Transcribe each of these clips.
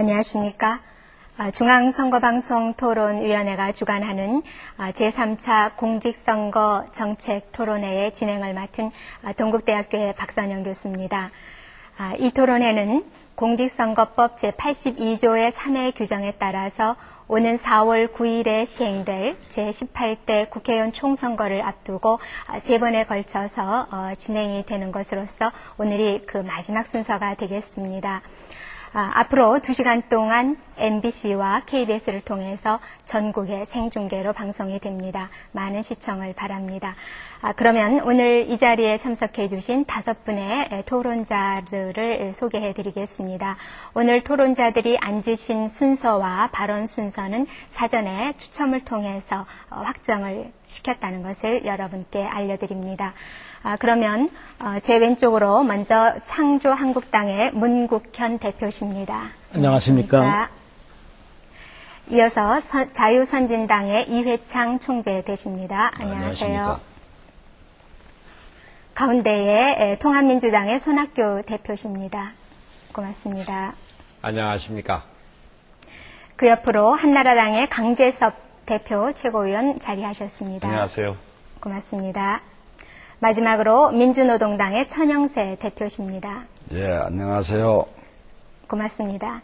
안녕하십니까. 중앙선거방송토론위원회가 주관하는 제3차 공직선거 정책 토론회의 진행을 맡은 동국대학교의 박선영 교수입니다. 이 토론회는 공직선거법 제82조의 3회 규정에 따라서 오는 4월 9일에 시행될 제18대 국회의원 총선거를 앞두고 3번에 걸쳐서 진행이 되는 것으로서 오늘이 그 마지막 순서가 되겠습니다. 앞으로 2시간 동안 MBC와 KBS를 통해서 전국에 생중계로 방송이 됩니다. 많은 시청을 바랍니다. 그러면 오늘 이 자리에 참석해 주신 5분의 토론자들을 소개해 드리겠습니다. 오늘 토론자들이 앉으신 순서와 발언 순서는 사전에 추첨을 통해서 확정을 시켰다는 것을 여러분께 알려드립니다. 그러면 제 왼쪽으로 먼저 창조한국당의 문국현 대표십니다. 안녕하십니까. 이어서 자유선진당의 이회창 총재 되십니다. 안녕하세요. 가운데에 통합민주당의 손학규 대표십니다. 고맙습니다. 안녕하십니까. 그 옆으로 한나라당의 강재섭 대표 최고위원 자리하셨습니다. 안녕하세요. 고맙습니다. 마지막으로 민주노동당의 천영세 대표십니다. 예, 안녕하세요. 고맙습니다.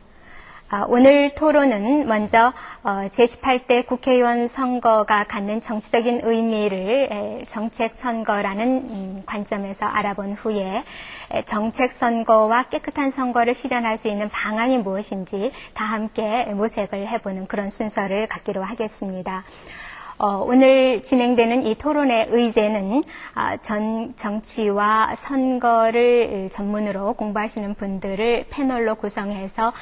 오늘 토론은 먼저 제18대 국회의원 선거가 갖는 정치적인 의미를 정책선거라는 관점에서 알아본 후에 정책선거와 깨끗한 선거를 실현할 수 있는 방안이 무엇인지 다 함께 모색을 해보는 그런 순서를 갖기로 하겠습니다. 오늘 진행되는 이 토론의 의제는 정치와 선거를 전문으로 공부하시는 분들을 패널로 구성해서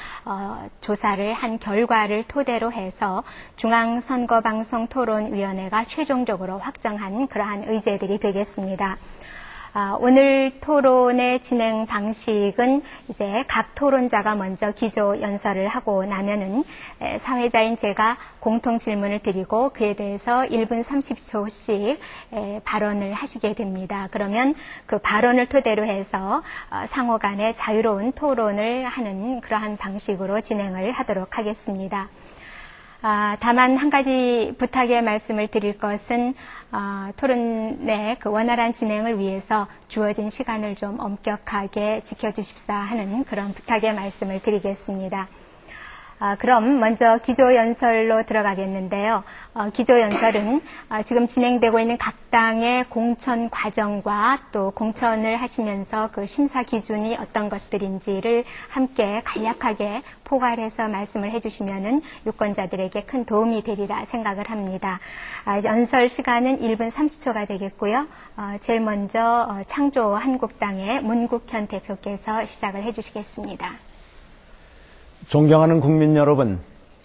조사를 한 결과를 토대로 해서 중앙선거방송토론위원회가 최종적으로 확정한 그러한 의제들이 되겠습니다. 오늘 토론의 진행 방식은 이제 각 토론자가 먼저 기조 연설을 하고 나면은 사회자인 제가 공통 질문을 드리고 그에 대해서 1분 30초씩 발언을 하시게 됩니다. 그러면 그 발언을 토대로 해서 상호 간에 자유로운 토론을 하는 그러한 방식으로 진행을 하도록 하겠습니다. 다만 한 가지 부탁의 말씀을 드릴 것은 토론의 그 원활한 진행을 위해서 주어진 시간을 좀 엄격하게 지켜주십사 하는 그런 부탁의 말씀을 드리겠습니다. 그럼 먼저 기조연설로 들어가겠는데요. 기조연설은 지금 진행되고 있는 각 당의 공천 과정과 또 공천을 하시면서 그 심사 기준이 어떤 것들인지를 함께 간략하게 포괄해서 말씀을 해주시면은 유권자들에게 큰 도움이 되리라 생각을 합니다. 연설 시간은 1분 30초가 되겠고요. 제일 먼저 창조한국당의 문국현 대표께서 시작을 해주시겠습니다. 존경하는 국민 여러분,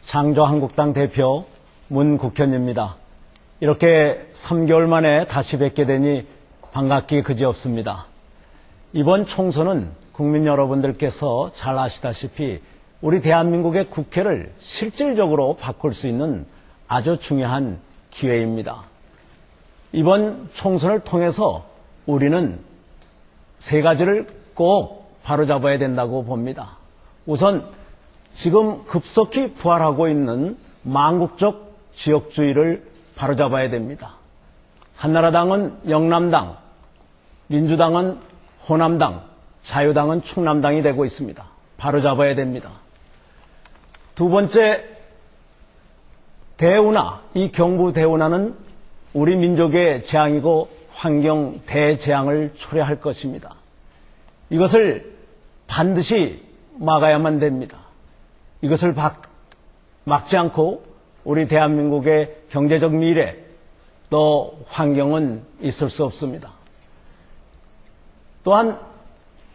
창조한국당 대표 문국현입니다. 이렇게 3개월 만에 다시 뵙게 되니 반갑기 그지없습니다. 이번 총선은 국민 여러분들께서 잘 아시다시피 우리 대한민국의 국회를 실질적으로 바꿀 수 있는 아주 중요한 기회입니다. 이번 총선을 통해서 우리는 3가지를 꼭 바로잡아야 된다고 봅니다. 우선 지금 급속히 부활하고 있는 망국적 지역주의를 바로잡아야 됩니다. 한나라당은 영남당, 민주당은 호남당, 자유당은 충남당이 되고 있습니다. 바로잡아야 됩니다. 두 번째, 대운하, 이 경부 대운하는 우리 민족의 재앙이고 환경 대재앙을 초래할 것입니다. 이것을 반드시 막아야만 됩니다. 이것을 막지 않고 우리 대한민국의 경제적 미래 또 환경은 있을 수 없습니다. 또한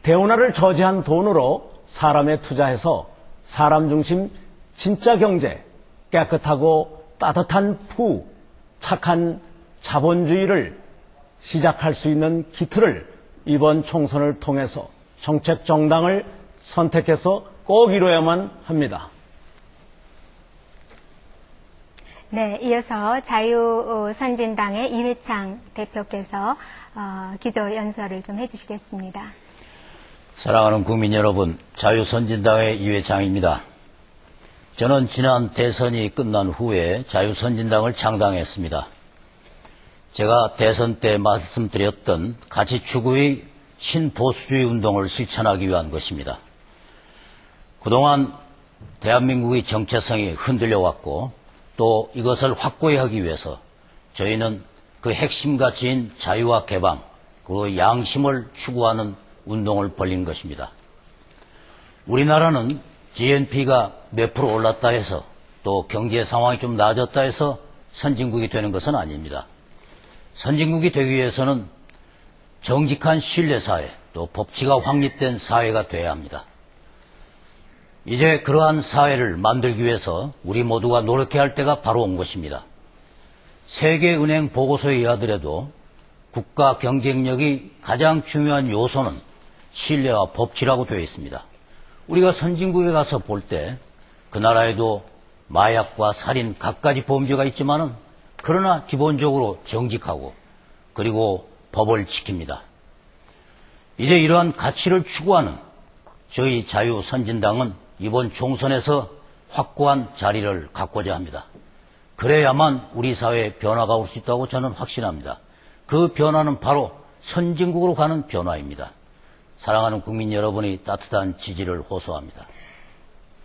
대운하를 저지한 돈으로 사람에 투자해서 사람 중심 진짜 경제, 깨끗하고 따뜻한 부, 착한 자본주의를 시작할 수 있는 기틀을 이번 총선을 통해서 정책 정당을 선택해서 꼭 이뤄야만 합니다. 네, 이어서 자유선진당의 이회창 대표께서 기조 연설을 좀 해주시겠습니다. 사랑하는 국민 여러분, 자유선진당의 이회창입니다. 저는 지난 대선이 끝난 후에 자유선진당을 창당했습니다. 제가 대선 때 말씀드렸던 가치 추구의 신보수주의 운동을 실천하기 위한 것입니다. 그동안 대한민국의 정체성이 흔들려 왔고 또 이것을 확고히 하기 위해서 저희는 그 핵심 가치인 자유와 개방, 그리고 양심을 추구하는 운동을 벌린 것입니다. 우리나라는 GNP가 몇 프로 올랐다 해서 또 경제 상황이 좀 나아졌다 해서 선진국이 되는 것은 아닙니다. 선진국이 되기 위해서는 정직한 신뢰사회, 또 법치가 확립된 사회가 돼야 합니다. 이제 그러한 사회를 만들기 위해서 우리 모두가 노력해야 할 때가 바로 온 것입니다. 세계은행 보고서에 의하더라도 국가 경쟁력이 가장 중요한 요소는 신뢰와 법치라고 되어 있습니다. 우리가 선진국에 가서 볼 때 그 나라에도 마약과 살인 갖가지 범죄가 있지만은 그러나 기본적으로 정직하고 그리고 법을 지킵니다. 이제 이러한 가치를 추구하는 저희 자유선진당은 이번 총선에서 확고한 자리를 갖고자 합니다. 그래야만 우리 사회에 변화가 올 수 있다고 저는 확신합니다. 그 변화는 바로 선진국으로 가는 변화입니다. 사랑하는 국민 여러분의 따뜻한 지지를 호소합니다.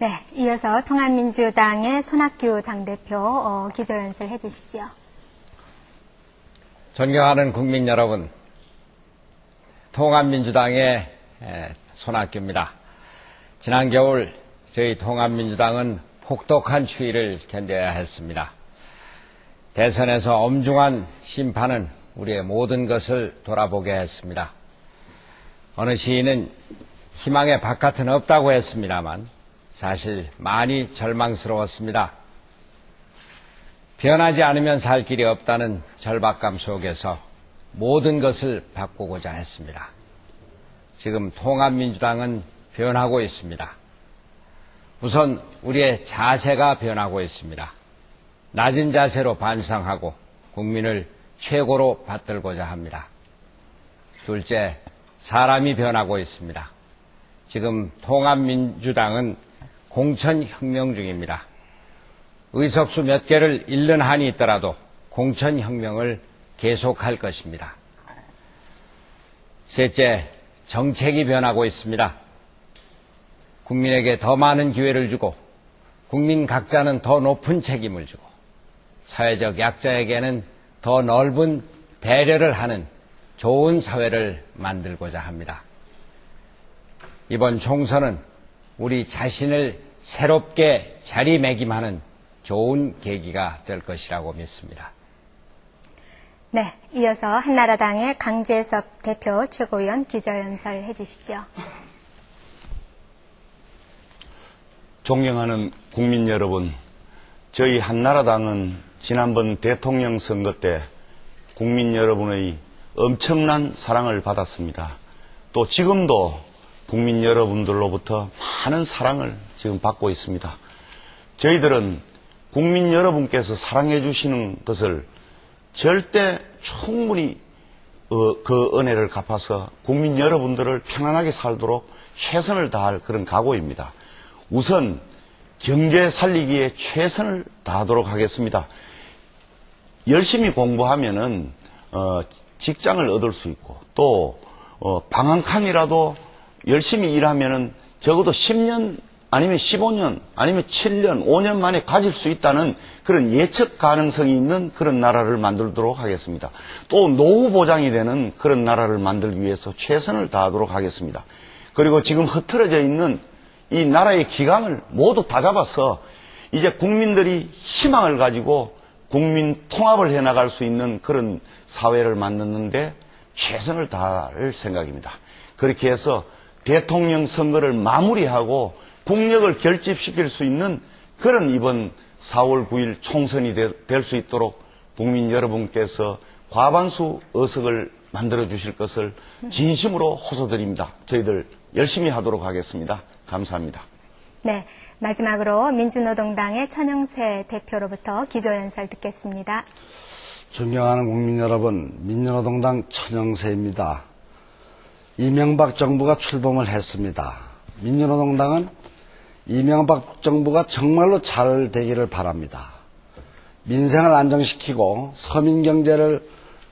네, 이어서 통합민주당의 손학규 당대표 기조연설 해주시죠. 존경하는 국민 여러분, 통합민주당의 손학규입니다. 지난 겨울 저희 통합민주당은 혹독한 추위를 견뎌야 했습니다. 대선에서 엄중한 심판은 우리의 모든 것을 돌아보게 했습니다. 어느 시인은 희망의 바깥은 없다고 했습니다만 사실 많이 절망스러웠습니다. 변하지 않으면 살 길이 없다는 절박감 속에서 모든 것을 바꾸고자 했습니다. 지금 통합민주당은 변하고 있습니다. 우선 우리의 자세가 변하고 있습니다. 낮은 자세로 반성하고 국민을 최고로 받들고자 합니다. 둘째, 사람이 변하고 있습니다. 지금 통합민주당은 공천혁명 중입니다. 의석수 몇 개를 잃는 한이 있더라도 공천혁명을 계속할 것입니다. 셋째, 정책이 변하고 있습니다. 국민에게 더 많은 기회를 주고 국민 각자는 더 높은 책임을 주고 사회적 약자에게는 더 넓은 배려를 하는 좋은 사회를 만들고자 합니다. 이번 총선은 우리 자신을 새롭게 자리매김하는 좋은 계기가 될 것이라고 믿습니다. 네, 이어서 한나라당의 강재섭 대표 최고위원 기조연설 해주시죠. 존경하는 국민 여러분, 저희 한나라당은 지난번 대통령 선거 때 국민 여러분의 엄청난 사랑을 받았습니다. 또 지금도 국민 여러분들로부터 많은 사랑을 지금 받고 있습니다. 저희들은 국민 여러분께서 사랑해 주시는 것을 절대 충분히 그 은혜를 갚아서 국민 여러분들을 편안하게 살도록 최선을 다할 그런 각오입니다. 우선 경제 살리기에 최선을 다하도록 하겠습니다. 열심히 공부하면은 직장을 얻을 수 있고 또 방 한 칸이라도 열심히 일하면은 적어도 10년 아니면 15년 아니면 7년 5년 만에 가질 수 있다는 그런 예측 가능성이 있는 그런 나라를 만들도록 하겠습니다. 또 노후 보장이 되는 그런 나라를 만들기 위해서 최선을 다하도록 하겠습니다. 그리고 지금 흐트러져 있는 이 나라의 기강을 모두 다 잡아서 이제 국민들이 희망을 가지고 국민 통합을 해나갈 수 있는 그런 사회를 만드는데 최선을 다할 생각입니다. 그렇게 해서 대통령 선거를 마무리하고 국력을 결집시킬 수 있는 그런 이번 4월 9일 총선이 될 수 있도록 국민 여러분께서 과반수 의석을 만들어 주실 것을 진심으로 호소드립니다. 저희들 열심히 하도록 하겠습니다. 감사합니다. 네, 마지막으로 민주노동당의 천영세 대표로부터 기조연설 듣겠습니다. 존경하는 국민 여러분, 민주노동당 천영세입니다. 이명박 정부가 출범을 했습니다. 민주노동당은 이명박 정부가 정말로 잘 되기를 바랍니다. 민생을 안정시키고 서민 경제를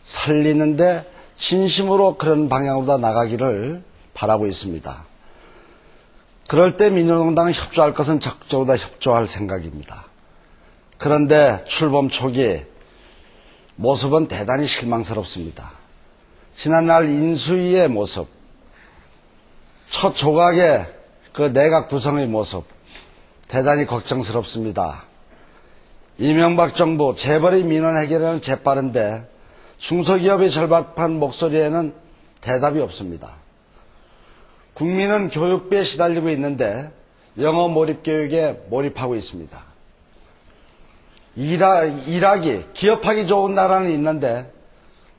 살리는데 진심으로 그런 방향으로 나가기를 바라고 있습니다. 그럴 때 민주노동당은 협조할 것은 적극적으로 다 협조할 생각입니다. 그런데 출범 초기 모습은 대단히 실망스럽습니다. 지난날 인수위의 모습, 첫 조각의 그 내각 구성의 모습 대단히 걱정스럽습니다. 이명박 정부 재벌의 민원 해결은 재빠른데 중소기업의 절박한 목소리에는 대답이 없습니다. 국민은 교육비에 시달리고 있는데 영어 몰입 교육에 몰입하고 있습니다. 일하기, 기업하기 좋은 나라는 있는데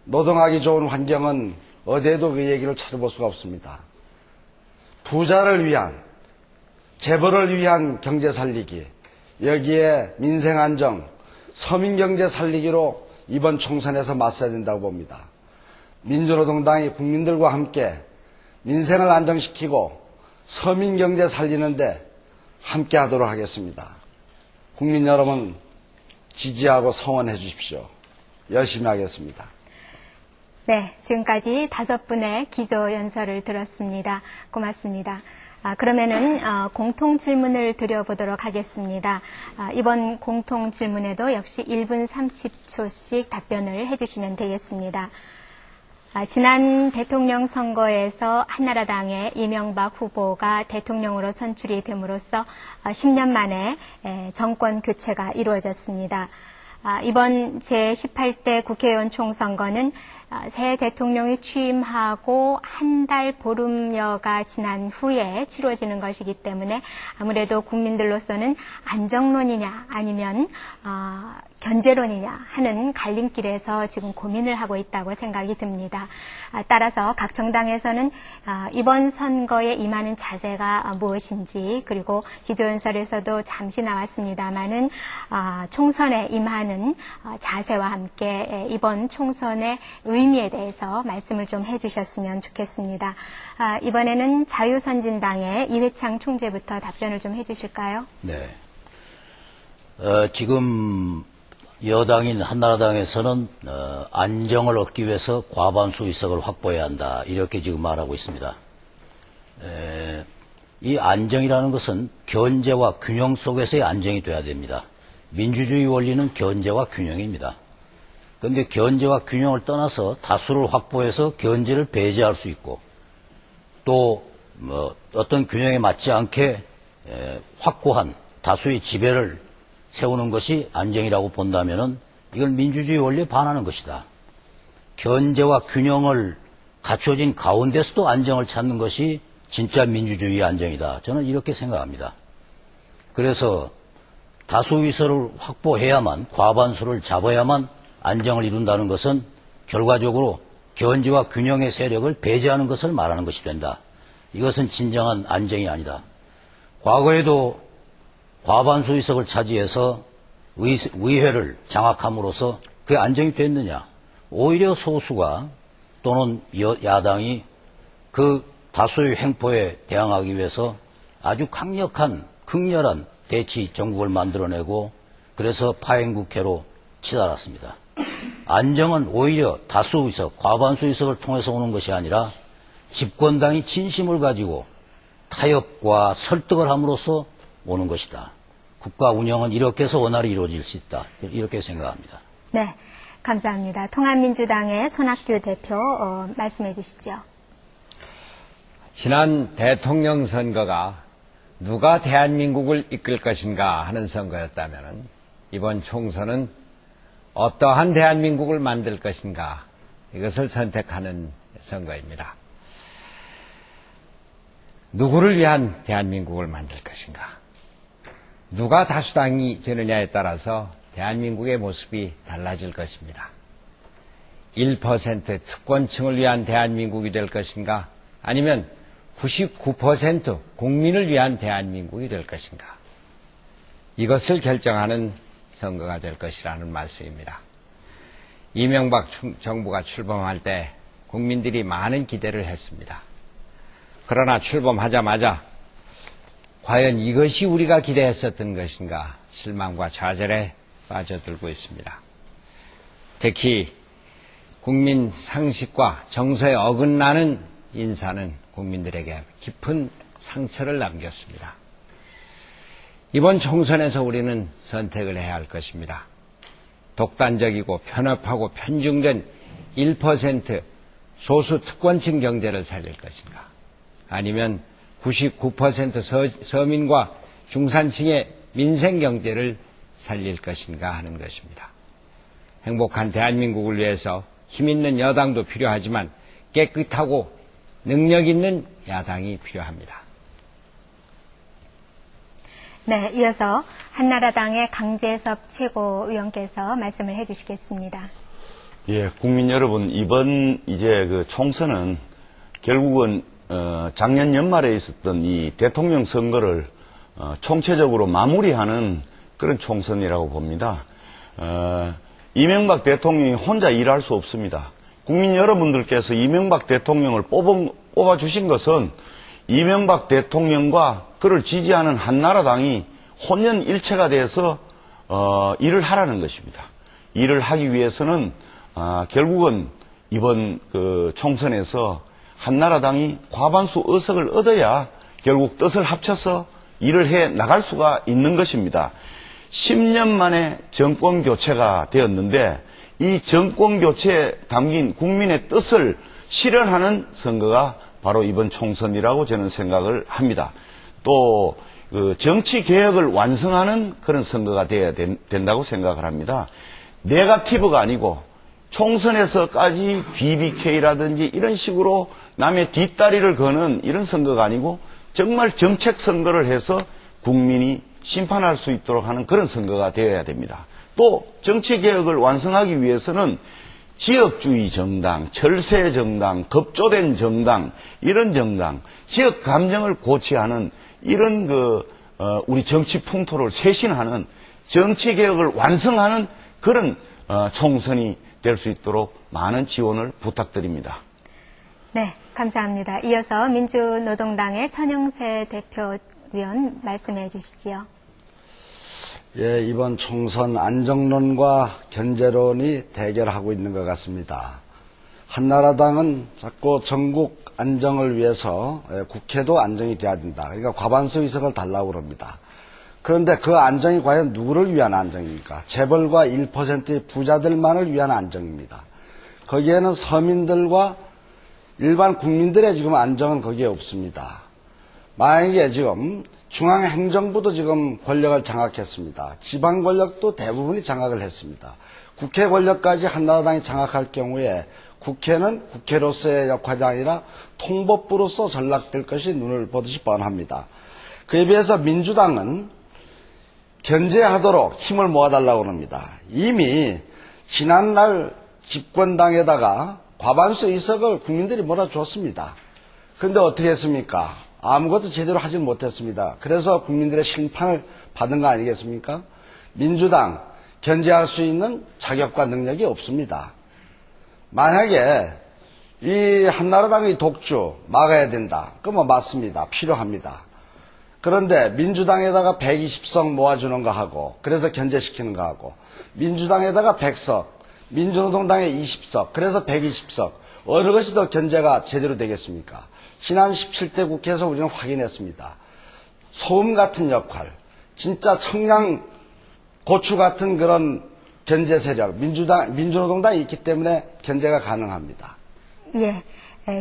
노동하기 좋은 환경은 어디에도 그 얘기를 찾아볼 수가 없습니다. 부자를 위한, 재벌을 위한 경제 살리기, 여기에 민생 안정, 서민 경제 살리기로 이번 총선에서 맞서야 된다고 봅니다. 민주노동당이 국민들과 함께 민생을 안정시키고 서민 경제 살리는데 함께 하도록 하겠습니다. 국민 여러분 지지하고 성원해 주십시오. 열심히 하겠습니다. 네, 지금까지 5분의 기조연설을 들었습니다. 고맙습니다. 그러면은 공통 질문을 드려보도록 하겠습니다. 이번 공통 질문에도 역시 1분 30초씩 답변을 해주시면 되겠습니다. 지난 대통령 선거에서 한나라당의 이명박 후보가 대통령으로 선출이 됨으로써 10년 만에 정권 교체가 이루어졌습니다. 이번 제18대 국회의원 총선거는 새 대통령이 취임하고 한 달 보름여가 지난 후에 치러지는 것이기 때문에 아무래도 국민들로서는 안정론이냐 아니면 견제론이냐 하는 갈림길에서 지금 고민을 하고 있다고 생각이 듭니다. 따라서 각 정당에서는 이번 선거에 임하는 자세가 무엇인지, 그리고 기조연설에서도 잠시 나왔습니다마는 총선에 임하는 자세와 함께 이번 총선의 의미에 대해서 말씀을 좀 해주셨으면 좋겠습니다. 이번에는 자유선진당의 이회창 총재부터 답변을 좀 해주실까요? 네. 지금 여당인 한나라당에서는 안정을 얻기 위해서 과반수 의석을 확보해야 한다, 이렇게 지금 말하고 있습니다. 이 안정이라는 것은 견제와 균형 속에서의 안정이 돼야 됩니다. 민주주의 원리는 견제와 균형입니다. 그런데 견제와 균형을 떠나서 다수를 확보해서 견제를 배제할 수 있고, 또 어떤 균형에 맞지 않게 확고한 다수의 지배를 세우는 것이 안정이라고 본다면은 이건 민주주의 원리에 반하는 것이다. 견제와 균형을 갖춰진 가운데서도 안정을 찾는 것이 진짜 민주주의의 안정이다. 저는 이렇게 생각합니다. 그래서 다수 의석을 확보해야만, 과반수를 잡아야만 안정을 이룬다는 것은 결과적으로 견제와 균형의 세력을 배제하는 것을 말하는 것이 된다. 이것은 진정한 안정이 아니다. 과거에도 과반수 의석을 차지해서 의회를 장악함으로써 그게 안정이 됐느냐? 오히려 소수가 또는 야당이 그 다수의 횡포에 대항하기 위해서 아주 강력한 극렬한 대치 정국을 만들어내고, 그래서 파행국회로 치달았습니다. 안정은 오히려 다수 의석, 과반수 의석을 통해서 오는 것이 아니라 집권당이 진심을 가지고 타협과 설득을 함으로써 오는 것이다. 국가 운영은 이렇게 해서 원활히 이루어질 수 있다, 이렇게 생각합니다. 네, 감사합니다. 통합민주당의 손학규 대표 말씀해 주시죠. 지난 대통령 선거가 누가 대한민국을 이끌 것인가 하는 선거였다면 이번 총선은 어떠한 대한민국을 만들 것인가, 이것을 선택하는 선거입니다. 누구를 위한 대한민국을 만들 것인가, 누가 다수당이 되느냐에 따라서 대한민국의 모습이 달라질 것입니다. 1% 특권층을 위한 대한민국이 될 것인가, 아니면 99% 국민을 위한 대한민국이 될 것인가, 이것을 결정하는 선거가 될 것이라는 말씀입니다. 이명박 정부가 출범할 때 국민들이 많은 기대를 했습니다. 그러나 출범하자마자 과연 이것이 우리가 기대했었던 것인가 실망과 좌절에 빠져들고 있습니다. 특히 국민 상식과 정서에 어긋나는 인사는 국민들에게 깊은 상처를 남겼습니다. 이번 총선에서 우리는 선택을 해야 할 것입니다. 독단적이고 편협하고 편중된 1% 소수 특권층 경제를 살릴 것인가, 아니면 99% 서민과 중산층의 민생 경제를 살릴 것인가 하는 것입니다. 행복한 대한민국을 위해서 힘있는 여당도 필요하지만 깨끗하고 능력 있는 야당이 필요합니다. 네, 이어서 한나라당의 강재섭 최고위원께서 말씀을 해주시겠습니다. 예, 국민 여러분, 이번 그 총선은 결국은 작년 연말에 있었던 이 대통령 선거를 총체적으로 마무리하는 그런 총선이라고 봅니다. 이명박 대통령이 혼자 일할 수 없습니다. 국민 여러분들께서 이명박 대통령을 뽑아주신 것은 이명박 대통령과 그를 지지하는 한나라당이 혼연일체가 돼서 일을 하라는 것입니다. 일을 하기 위해서는 결국은 이번 그 총선에서 한나라당이 과반수 의석을 얻어야 결국 뜻을 합쳐서 일을 해 나갈 수가 있는 것입니다. 10년 만에 정권 교체가 되었는데 이 정권 교체에 담긴 국민의 뜻을 실현하는 선거가 바로 이번 총선이라고 저는 생각을 합니다. 또 그 정치 개혁을 완성하는 그런 선거가 되어야 된다고 생각을 합니다. 네거티브가 아니고 총선에서까지 BBK라든지 이런 식으로 남의 뒷다리를 거는 이런 선거가 아니고 정말 정책 선거를 해서 국민이 심판할 수 있도록 하는 그런 선거가 되어야 됩니다. 또 정치 개혁을 완성하기 위해서는 지역주의 정당, 철새 정당, 급조된 정당, 이런 정당, 지역 감정을 고취하는 이런 우리 정치 풍토를 쇄신하는 정치 개혁을 완성하는 그런 총선이 될 수 있도록 많은 지원을 부탁드립니다. 네, 감사합니다. 이어서 민주노동당의 천영세 대표위원 말씀해 주시지요. 예, 이번 총선 안정론과 견제론이 대결하고 있는 것 같습니다. 한나라당은 자꾸 전국 안정을 위해서 국회도 안정이 돼야 된다. 그러니까 과반수 의석을 달라고 그럽니다. 그런데 그 안정이 과연 누구를 위한 안정입니까? 재벌과 1%의 부자들만을 위한 안정입니다. 거기에는 서민들과 일반 국민들의 지금 안정은 거기에 없습니다. 만약에 지금 중앙행정부도 지금 권력을 장악했습니다. 지방 권력도 대부분이 장악을 했습니다. 국회 권력까지 한나라당이 장악할 경우에 국회는 국회로서의 역할이 아니라 통법부로서 전락될 것이 눈을 보듯이 뻔합니다. 그에 비해서 민주당은 견제하도록 힘을 모아달라고 합니다. 이미 지난날 집권당에다가 과반수 의석을 국민들이 몰아주었습니다. 그런데 어떻게 했습니까? 아무것도 제대로 하지 못했습니다. 그래서 국민들의 심판을 받은 거 아니겠습니까? 민주당 견제할 수 있는 자격과 능력이 없습니다. 만약에 이 한나라당의 독주 막아야 된다. 그럼 맞습니다. 필요합니다. 그런데 민주당에다가 120석 모아주는 거 하고, 그래서 견제시키는 거 하고, 민주당에다가 100석, 민주노동당에 20석, 그래서 120석, 어느 것이 더 견제가 제대로 되겠습니까? 지난 17대 국회에서 우리는 확인했습니다. 소음 같은 역할, 진짜 청양 고추 같은 그런 견제 세력, 민주노동당이 있기 때문에 견제가 가능합니다. 예,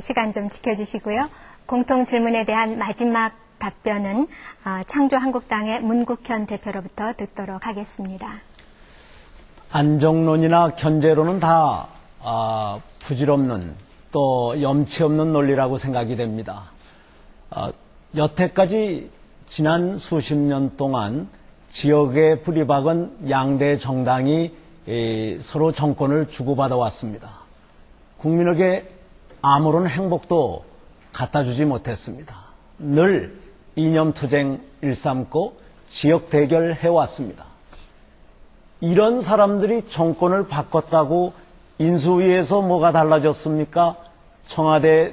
시간 좀 지켜주시고요. 공통 질문에 대한 마지막 답변은 창조한국당의 문국현 대표로부터 듣도록 하겠습니다. 안정론이나 견제론은 다 부질없는 또 염치 없는 논리라고 생각이 됩니다. 여태까지 지난 수십 년 동안 지역에 뿌리박은 양대 정당이 서로 정권을 주고받아 왔습니다. 국민에게 아무런 행복도 갖다 주지 못했습니다. 늘 이념투쟁 일삼고 지역 대결해 왔습니다. 이런 사람들이 정권을 바꿨다고 인수위에서 뭐가 달라졌습니까? 청와대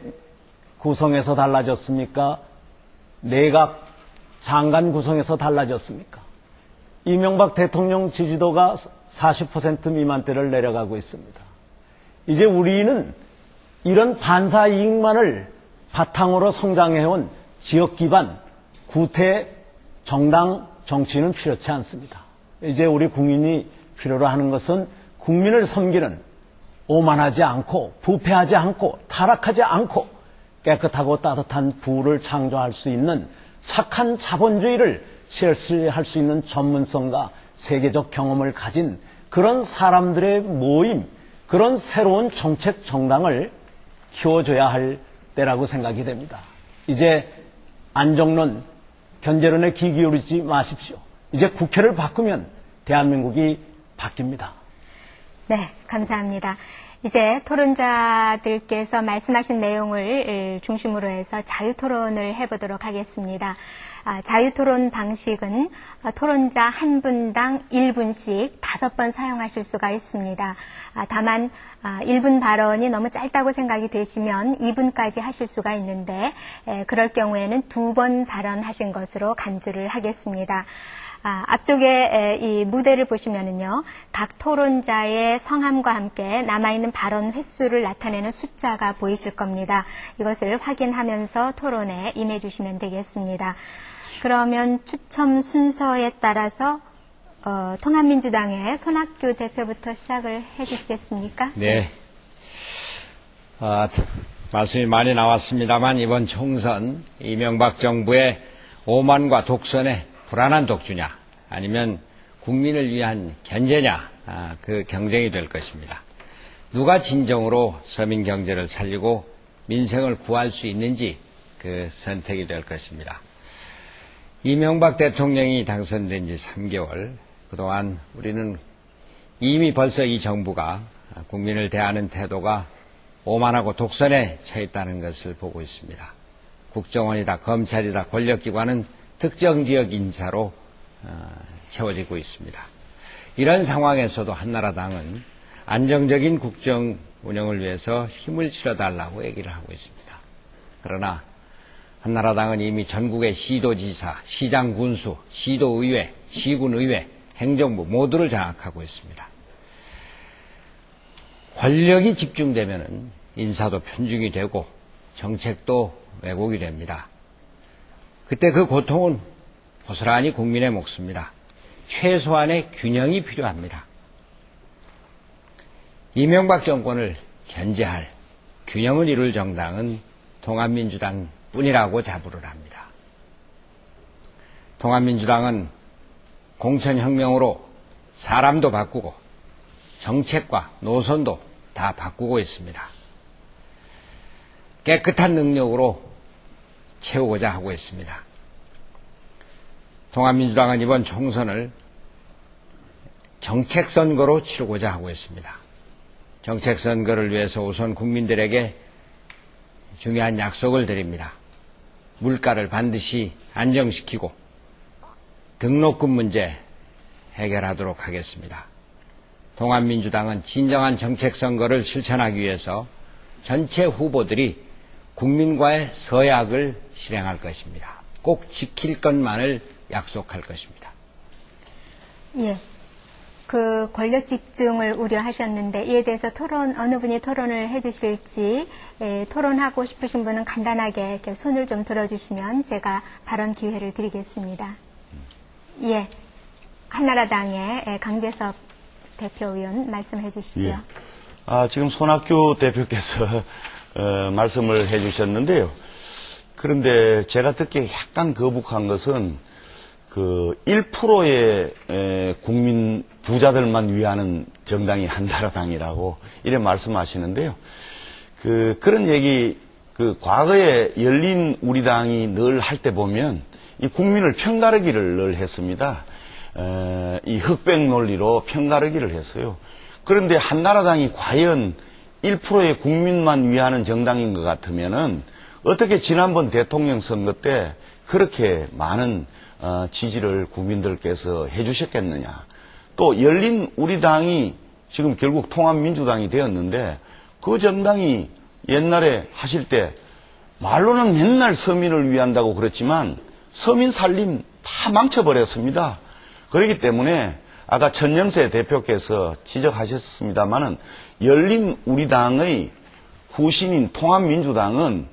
구성에서 달라졌습니까? 내각 장관 구성에서 달라졌습니까? 이명박 대통령 지지도가 40% 미만대를 내려가고 있습니다. 이제 우리는 이런 반사 이익만을 바탕으로 성장해온 지역 기반, 구태, 정당 정치는 필요치 않습니다. 이제 우리 국민이 필요로 하는 것은 국민을 섬기는 오만하지 않고 부패하지 않고 타락하지 않고 깨끗하고 따뜻한 부를 창조할 수 있는 착한 자본주의를 실시할 수 있는 전문성과 세계적 경험을 가진 그런 사람들의 모임, 그런 새로운 정책 정당을 키워줘야 할 때라고 생각이 됩니다. 이제 안정론, 견제론에 귀 기울이지 마십시오. 이제 국회를 바꾸면 대한민국이 바뀝니다. 네, 감사합니다. 이제 토론자들께서 말씀하신 내용을 중심으로 해서 자유토론을 해보도록 하겠습니다. 자유토론 방식은 토론자 한 분당 1분씩 5번 사용하실 수가 있습니다. 다만 1분 발언이 너무 짧다고 생각이 되시면 2분까지 하실 수가 있는데 그럴 경우에는 2번 발언하신 것으로 간주를 하겠습니다. 앞쪽에 이 무대를 보시면은요, 각 토론자의 성함과 함께 남아있는 발언 횟수를 나타내는 숫자가 보이실 겁니다. 이것을 확인하면서 토론에 임해주시면 되겠습니다. 그러면 추첨 순서에 따라서 통합민주당의 손학규 대표부터 시작을 해주시겠습니까? 네. 말씀이 많이 나왔습니다만 이번 총선 이명박 정부의 오만과 독선의 불안한 독주냐 아니면 국민을 위한 견제냐 그 경쟁이 될 것입니다. 누가 진정으로 서민 경제를 살리고 민생을 구할 수 있는지 그 선택이 될 것입니다. 이명박 대통령이 당선된 지 3개월 그동안 우리는 이미 벌써 이 정부가 국민을 대하는 태도가 오만하고 독선에 처해 있다는 것을 보고 있습니다. 국정원이다 검찰이다 권력기관은 특정 지역 인사로 채워지고 있습니다. 이런 상황에서도 한나라당은 안정적인 국정 운영을 위해서 힘을 실어달라고 얘기를 하고 있습니다. 그러나 한나라당은 이미 전국의 시도지사, 시장군수, 시도의회, 시군의회, 행정부 모두를 장악하고 있습니다. 권력이 집중되면 인사도 편중이 되고 정책도 왜곡이 됩니다. 그때 그 고통은 고스란히 국민의 몫입니다. 최소한의 균형이 필요합니다. 이명박 정권을 견제할 균형을 이룰 정당은 통합민주당 뿐이라고 자부를 합니다. 통합민주당은 공천혁명으로 사람도 바꾸고 정책과 노선도 다 바꾸고 있습니다. 깨끗한 능력으로 채우고자 하고 있습니다. 통합민주당은 이번 총선을 정책선거로 치르고자 하고 있습니다. 정책선거를 위해서 우선 국민들에게 중요한 약속을 드립니다. 물가를 반드시 안정시키고 등록금 문제 해결하도록 하겠습니다. 통합민주당은 진정한 정책선거를 실천하기 위해서 전체 후보들이 국민과의 서약을 실행할 것입니다. 꼭 지킬 것만을 약속할 것입니다. 예. 그 권력 집중을 우려하셨는데 이에 대해서 어느 분이 토론을 해주실지 토론하고 싶으신 분은 간단하게 이렇게 손을 좀 들어주시면 제가 발언 기회를 드리겠습니다. 예. 한나라당의 강재섭 대표위원 말씀해 주시죠. 예. 지금 손학규 대표께서 말씀을 해주셨는데요. 그런데 제가 듣기에 약간 거북한 것은 그 1%의 국민 부자들만 위하는 정당이 한나라당이라고 이래 말씀하시는데요. 그런 얘기 과거에 열린 우리당이 늘 할 때 보면 이 국민을 편가르기를 늘 했습니다. 이 흑백 논리로 편가르기를 했어요. 그런데 한나라당이 과연 1%의 국민만 위하는 정당인 것 같으면은 어떻게 지난번 대통령 선거 때 그렇게 많은 지지를 국민들께서 해주셨겠느냐. 또 열린 우리당이 지금 결국 통합민주당이 되었는데 그 정당이 옛날에 하실 때 말로는 맨날 서민을 위한다고 그랬지만 서민 살림 다 망쳐버렸습니다. 그렇기 때문에 아까 천영세 대표께서 지적하셨습니다마는 열린 우리당의 후신인 통합민주당은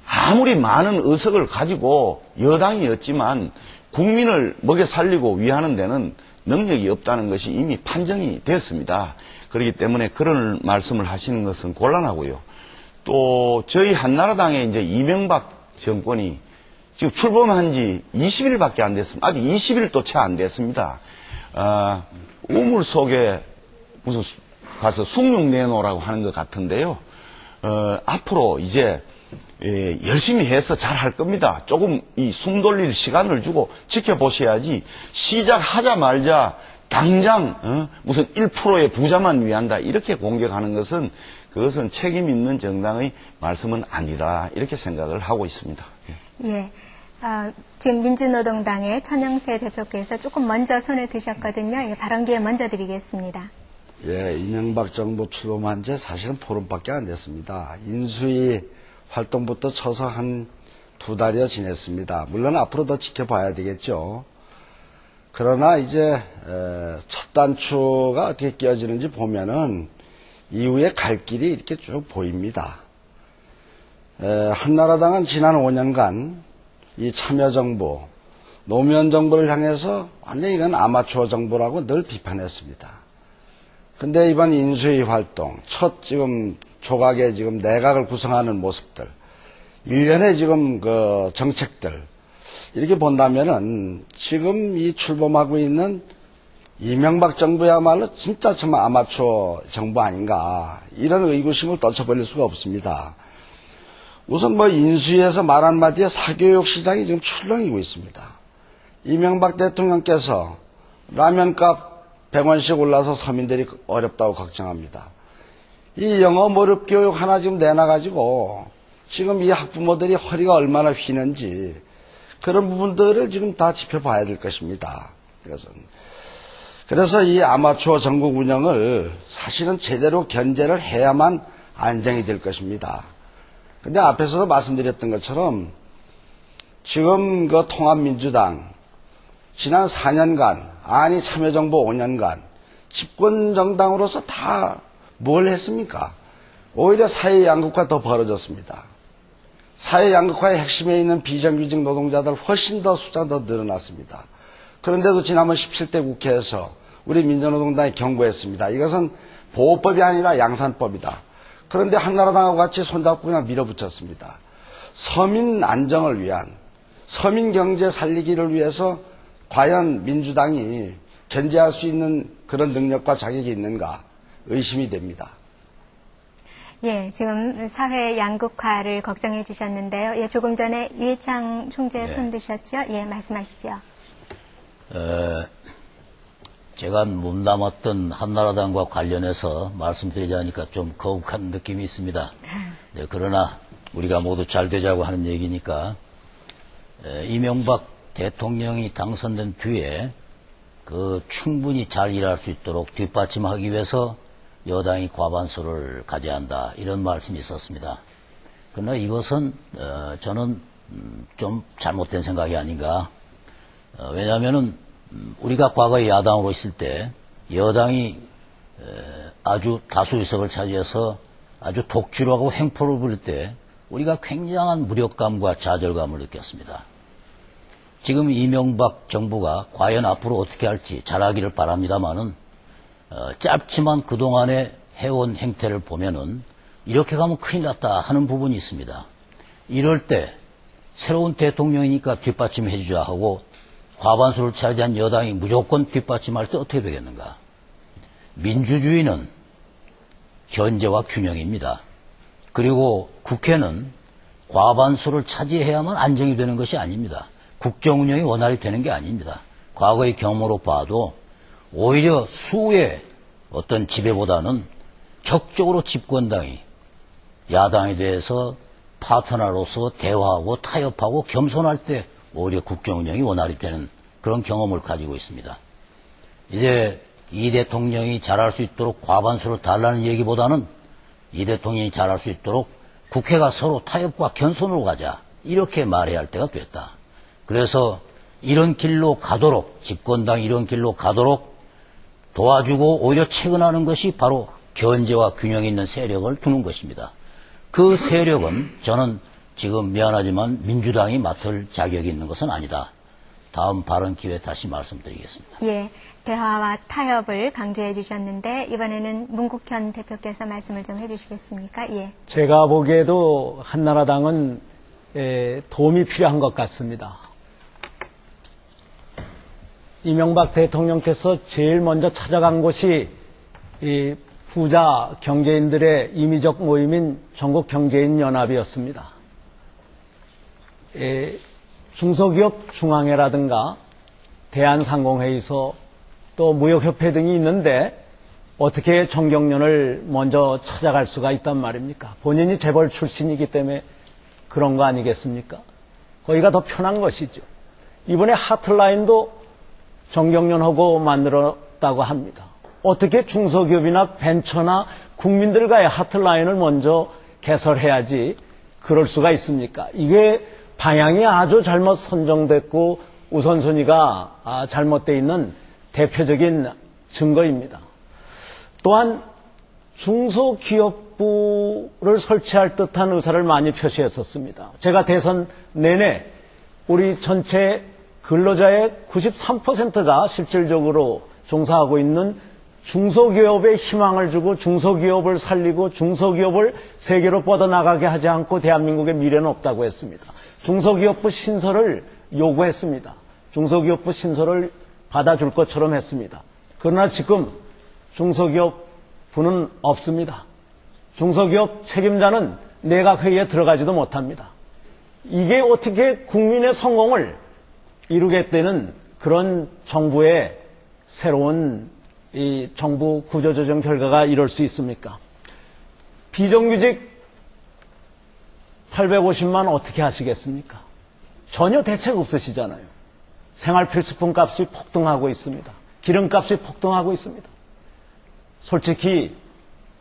아무리 많은 의석을 가지고 여당이었지만 국민을 먹여 살리고 위하는 데는 능력이 없다는 것이 이미 판정이 되었습니다. 그렇기 때문에 그런 말씀을 하시는 것은 곤란하고요. 또 저희 한나라당의 이제 이명박 정권이 지금 출범한 지 20일밖에 안 됐습니다. 아직 20일도 채 안 됐습니다. 우물 속에 무슨 가서 숭늉 내놓으라고 하는 것 같은데요. 앞으로 이제 열심히 해서 잘 할 겁니다. 조금 이 숨 돌릴 시간을 주고 지켜보셔야지 시작하자마자 당장 무슨 1%의 부자만 위한다 이렇게 공격하는 것은 그것은 책임 있는 정당의 말씀은 아니다 이렇게 생각을 하고 있습니다. 예. 지금 민주노동당의 천영세 대표께서 조금 먼저 손을 드셨거든요. 예, 발언 기회 먼저 드리겠습니다. 예, 이명박 정부 출범한 지 사실은 보름밖에 안 됐습니다. 인수위 활동부터 쳐서 한 2달여 지냈습니다. 물론 앞으로 더 지켜봐야 되겠죠. 그러나 이제 첫 단추가 어떻게 끼어지는지 보면은 이후에 갈 길이 이렇게 쭉 보입니다. 한나라당은 지난 5년간 이 참여정부, 노무현정부를 향해서 완전히 이건 아마추어 정부라고 늘 비판했습니다. 근데 이번 인수위 활동, 첫 지금 조각의 지금 내각을 구성하는 모습들, 일련의 지금 그 정책들, 이렇게 본다면은 지금 이 출범하고 있는 이명박 정부야말로 진짜 정말 아마추어 정부 아닌가, 이런 의구심을 떨쳐버릴 수가 없습니다. 우선 뭐 인수위에서 말 한마디에 사교육 시장이 지금 출렁이고 있습니다. 이명박 대통령께서 라면값 100원씩 올라서 서민들이 어렵다고 걱정합니다. 이 영어 모르 교육 하나 지금 내놔가지고 지금 이 학부모들이 허리가 얼마나 휘는지 그런 부분들을 지금 다 짚어봐야 될 것입니다. 그래서 이 아마추어 전국 운영을 사실은 제대로 견제를 해야만 안정이 될 것입니다. 근데 앞에서도 말씀드렸던 것처럼 지금 그 통합민주당 지난 4년간 아니 참여정부 5년간 집권정당으로서 다 뭘 했습니까? 오히려 사회 양극화 더 벌어졌습니다. 사회 양극화의 핵심에 있는 비정규직 노동자들 훨씬 더 숫자가 더 늘어났습니다. 그런데도 지난번 17대 국회에서 우리 민주노동당이 경고했습니다. 이것은 보호법이 아니라 양산법이다. 그런데 한나라당하고 같이 손잡고 그냥 밀어붙였습니다. 서민 안정을 위한, 서민 경제 살리기를 위해서 과연 민주당이 견제할 수 있는 그런 능력과 자격이 있는가 의심이 됩니다. 예, 지금 사회 양극화를 걱정해 주셨는데요. 예, 조금 전에 유해창 총재 손 드셨죠? 예, 말씀하시죠. 제가 몸담았던 한나라당과 관련해서 말씀드리자니까 좀 거북한 느낌이 있습니다. 네, 그러나 우리가 모두 잘 되자고 하는 얘기니까 이명박 대통령이 당선된 뒤에 그 충분히 잘 일할 수 있도록 뒷받침하기 위해서 여당이 과반수를 가져야 한다 이런 말씀이 있었습니다. 그러나 이것은 저는 좀 잘못된 생각이 아닌가. 왜냐하면은 우리가 과거에 야당으로 있을 때 여당이 아주 다수 의석을 차지해서 아주 독주를 하고 횡포를 부릴 때 우리가 굉장한 무력감과 좌절감을 느꼈습니다. 지금 이명박 정부가 과연 앞으로 어떻게 할지 잘하기를 바랍니다마는 짧지만 그동안에 해온 행태를 보면은 이렇게 가면 큰일 났다 하는 부분이 있습니다. 이럴 때 새로운 대통령이니까 뒷받침해 주자 하고 과반수를 차지한 여당이 무조건 뒷받침할 때 어떻게 되겠는가? 민주주의는 견제와 균형입니다. 그리고 국회는 과반수를 차지해야만 안정이 되는 것이 아닙니다. 국정 운영이 원활히 되는 게 아닙니다. 과거의 경험으로 봐도 오히려 수의 어떤 지배보다는 적극적으로 집권당이 야당에 대해서 파트너로서 대화하고 타협하고 겸손할 때 오히려 국정 운영이 원활히 되는 그런 경험을 가지고 있습니다. 이제 이 대통령이 잘할 수 있도록 과반수를 달라는 얘기보다는 이 대통령이 잘할 수 있도록 국회가 서로 타협과 겸손으로 가자 이렇게 말해야 할 때가 됐다. 그래서 이런 길로 가도록, 집권당이 이런 길로 가도록 도와주고 오히려 채근하는 것이 바로 견제와 균형 있는 세력을 두는 것입니다. 그 세력은 저는 지금 미안하지만 민주당이 맡을 자격이 있는 것은 아니다. 다음 발언 기회 다시 말씀드리겠습니다. 예, 대화와 타협을 강조해 주셨는데 이번에는 문국현 대표께서 말씀을 좀 해주시겠습니까? 예. 제가 보기에도 한나라당은 도움이 필요한 것 같습니다. 이명박 대통령께서 제일 먼저 찾아간 곳이 이 부자 경제인들의 임의적 모임인 전국경제인연합이었습니다. 중소기업 중앙회라든가 대한상공회의소 또 무역협회 등이 있는데 어떻게 정경련을 먼저 찾아갈 수가 있단 말입니까? 본인이 재벌 출신이기 때문에 그런 거 아니겠습니까? 거기가 더 편한 것이죠. 이번에 하트라인도 정경련하고 만들었다고 합니다. 어떻게 중소기업이나 벤처나 국민들과의 하트라인을 먼저 개설해야지 그럴 수가 있습니까? 이게 방향이 아주 잘못 선정됐고 우선순위가 잘못되어 있는 대표적인 증거입니다. 또한 중소기업부를 설치할 듯한 의사를 많이 표시했었습니다. 제가 대선 내내 우리 전체 근로자의 93%가 실질적으로 종사하고 있는 중소기업에 희망을 주고 중소기업을 살리고 중소기업을 세계로 뻗어나가게 하지 않고 대한민국의 미래는 없다고 했습니다. 중소기업부 신설을 요구했습니다. 중소기업부 신설을 받아줄 것처럼 했습니다. 그러나 지금 중소기업부는 없습니다. 중소기업 책임자는 내각회의에 들어가지도 못합니다. 이게 어떻게 국민의 성공을 이루겠다는 그런 정부의 새로운 이 정부 구조조정 결과가 이럴 수 있습니까? 비정규직 850만 어떻게 하시겠습니까? 전혀 대책 없으시잖아요. 생활필수품 값이 폭등하고 있습니다. 기름값이 폭등하고 있습니다. 솔직히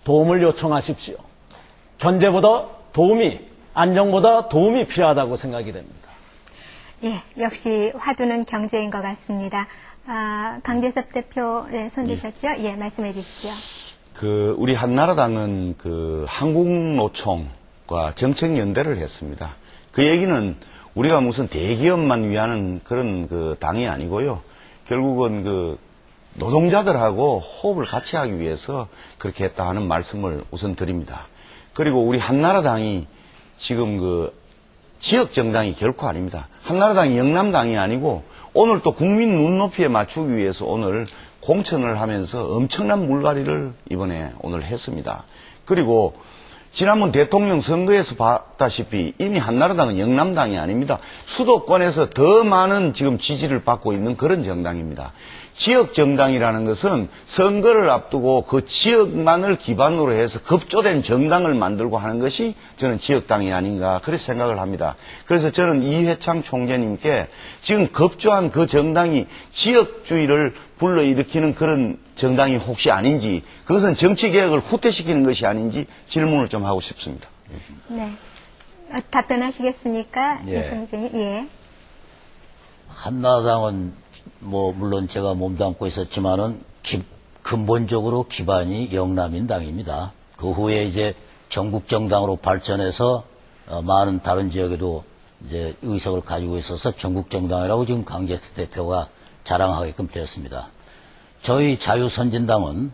도움을 요청하십시오. 견제보다 도움이, 안정보다 도움이 필요하다고 생각이 됩니다. 예, 역시 화두는 경제인 것 같습니다. 강재섭 대표 손 드셨죠? 예, 말씀해 주시죠. 우리 한나라당은 한국노총과 정책연대를 했습니다. 그 얘기는 우리가 무슨 대기업만 위하는 그런 당이 아니고요. 결국은 노동자들하고 호흡을 같이 하기 위해서 그렇게 했다 하는 말씀을 우선 드립니다. 그리고 우리 한나라당이 지금 지역 정당이 결코 아닙니다. 한나라당이 영남당이 아니고 오늘 또 국민 눈높이에 맞추기 위해서 오늘 공천을 하면서 엄청난 물갈이를 이번에 오늘 했습니다. 그리고 지난번 대통령 선거에서 봤다시피 이미 한나라당은 영남당이 아닙니다. 수도권에서 더 많은 지금 지지를 받고 있는 그런 정당입니다. 지역 정당이라는 것은 선거를 앞두고 그 지역만을 기반으로 해서 급조된 정당을 만들고 하는 것이 저는 지역당이 아닌가 그렇게 생각을 합니다. 그래서 저는 이회창 총재님께 지금 급조한 그 정당이 지역주의를 불러일으키는 그런 정당이 혹시 아닌지, 그것은 정치개혁을 후퇴시키는 것이 아닌지 질문을 좀 하고 싶습니다. 네. 답변하시겠습니까? 예. 총재님. 예. 한나라당은 물론 제가 몸담고 있었지만은 근본적으로 기반이 영남인 당입니다. 그 후에 이제 전국정당으로 발전해서 많은 다른 지역에도 이제 의석을 가지고 있어서 전국정당이라고 지금 강재태 대표가 자랑하게끔 되었습니다. 저희 자유선진당은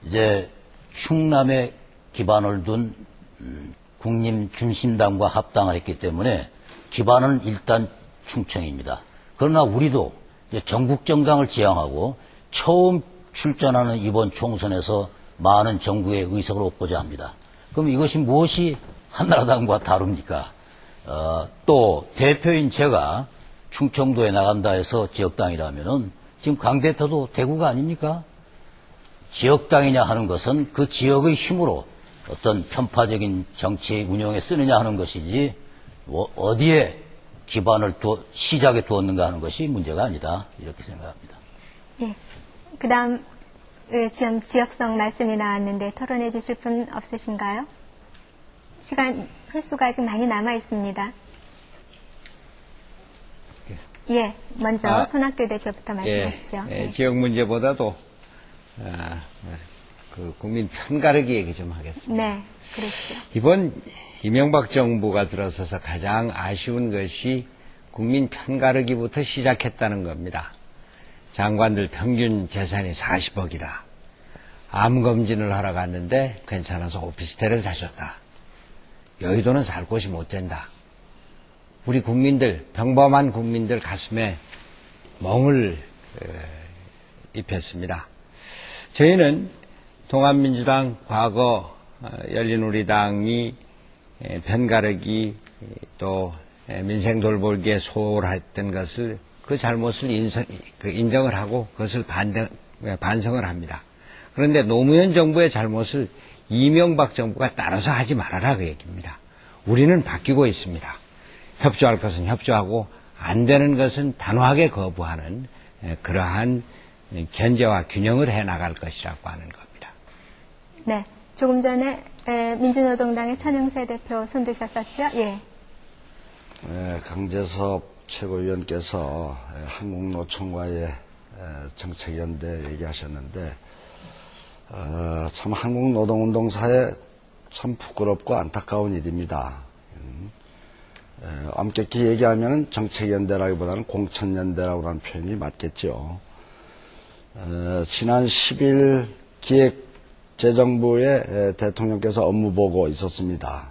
이제 충남에 기반을 둔 국민중심당과 합당을 했기 때문에 기반은 일단 충청입니다. 그러나 우리도 이제 전국정당을 지향하고 처음 출전하는 이번 총선에서 많은 전국의 의석을 얻고자 합니다. 그럼 이것이 무엇이 한나라당과 다릅니까? 또 대표인 제가 충청도에 나간다 해서 지역당이라면은 지금 강 대표도 대구가 아닙니까? 지역당이냐 하는 것은 그 지역의 힘으로 어떤 편파적인 정치 운영에 쓰느냐 하는 것이지 어디에 기반을 시작에 두었는가 하는 것이 문제가 아니다 이렇게 생각합니다. 예. 그다음 지금 지역성 말씀이 나왔는데 토론해 주실 분 없으신가요? 시간 횟수가 아직 많이 남아 있습니다. 예, 먼저 손학규 대표부터 말씀하시죠. 지역 문제보다도 그 국민 편가르기 얘기 좀 하겠습니다. 네, 그렇죠. 이번 이명박 정부가 들어서서 가장 아쉬운 것이 국민 편가르기부터 시작했다는 겁니다. 장관들 평균 재산이 40억이다. 암검진을 하러 갔는데 괜찮아서 오피스텔을 사줬다. 여의도는 살 곳이 못 된다. 우리 국민들, 평범한 국민들 가슴에 멍을 입혔습니다. 저희는 통합민주당, 과거 열린우리당이 편가르기 또 민생 돌보기에 소홀했던 것을 그 잘못을 인정을 하고 그것을 반성을 합니다. 그런데 노무현 정부의 잘못을 이명박 정부가 따라서 하지 말아라 그 얘기입니다. 우리는 바뀌고 있습니다. 협조할 것은 협조하고 안 되는 것은 단호하게 거부하는 그러한 견제와 균형을 해나갈 것이라고 하는 겁니다. 네, 조금 전에 민주노동당의 천영세 대표 손드셨었죠? 예. 강재섭 최고위원께서 한국노총과의 정책연대 얘기하셨는데 참 한국노동운동사에 참 부끄럽고 안타까운 일입니다. 엄격히 얘기하면 정책연대라기보다는 공천연대라고 하는 표현이 맞겠죠. 지난 10일 기획재정부에 대통령께서 업무보고 있었습니다.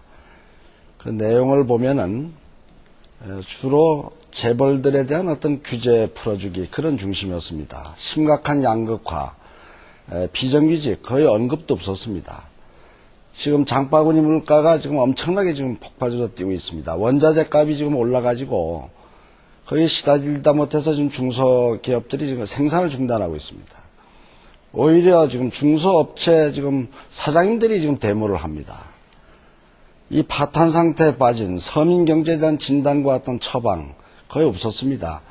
그 내용을 보면은 주로 재벌들에 대한 어떤 규제 풀어주기 그런 중심이었습니다. 심각한 양극화, 비정규직 거의 언급도 없었습니다. 지금 장바구니 물가가 지금 엄청나게 지금 폭발적으로 뛰고 있습니다. 원자재 값이 지금 올라가지고 거의 시달리다 못해서 지금 중소기업들이 지금 생산을 중단하고 있습니다. 오히려 지금 중소업체 지금 사장님들이 지금 데모를 합니다. 이 파탄 상태에 빠진 서민경제에 대한 진단과 어떤 처방 거의 없었습니다.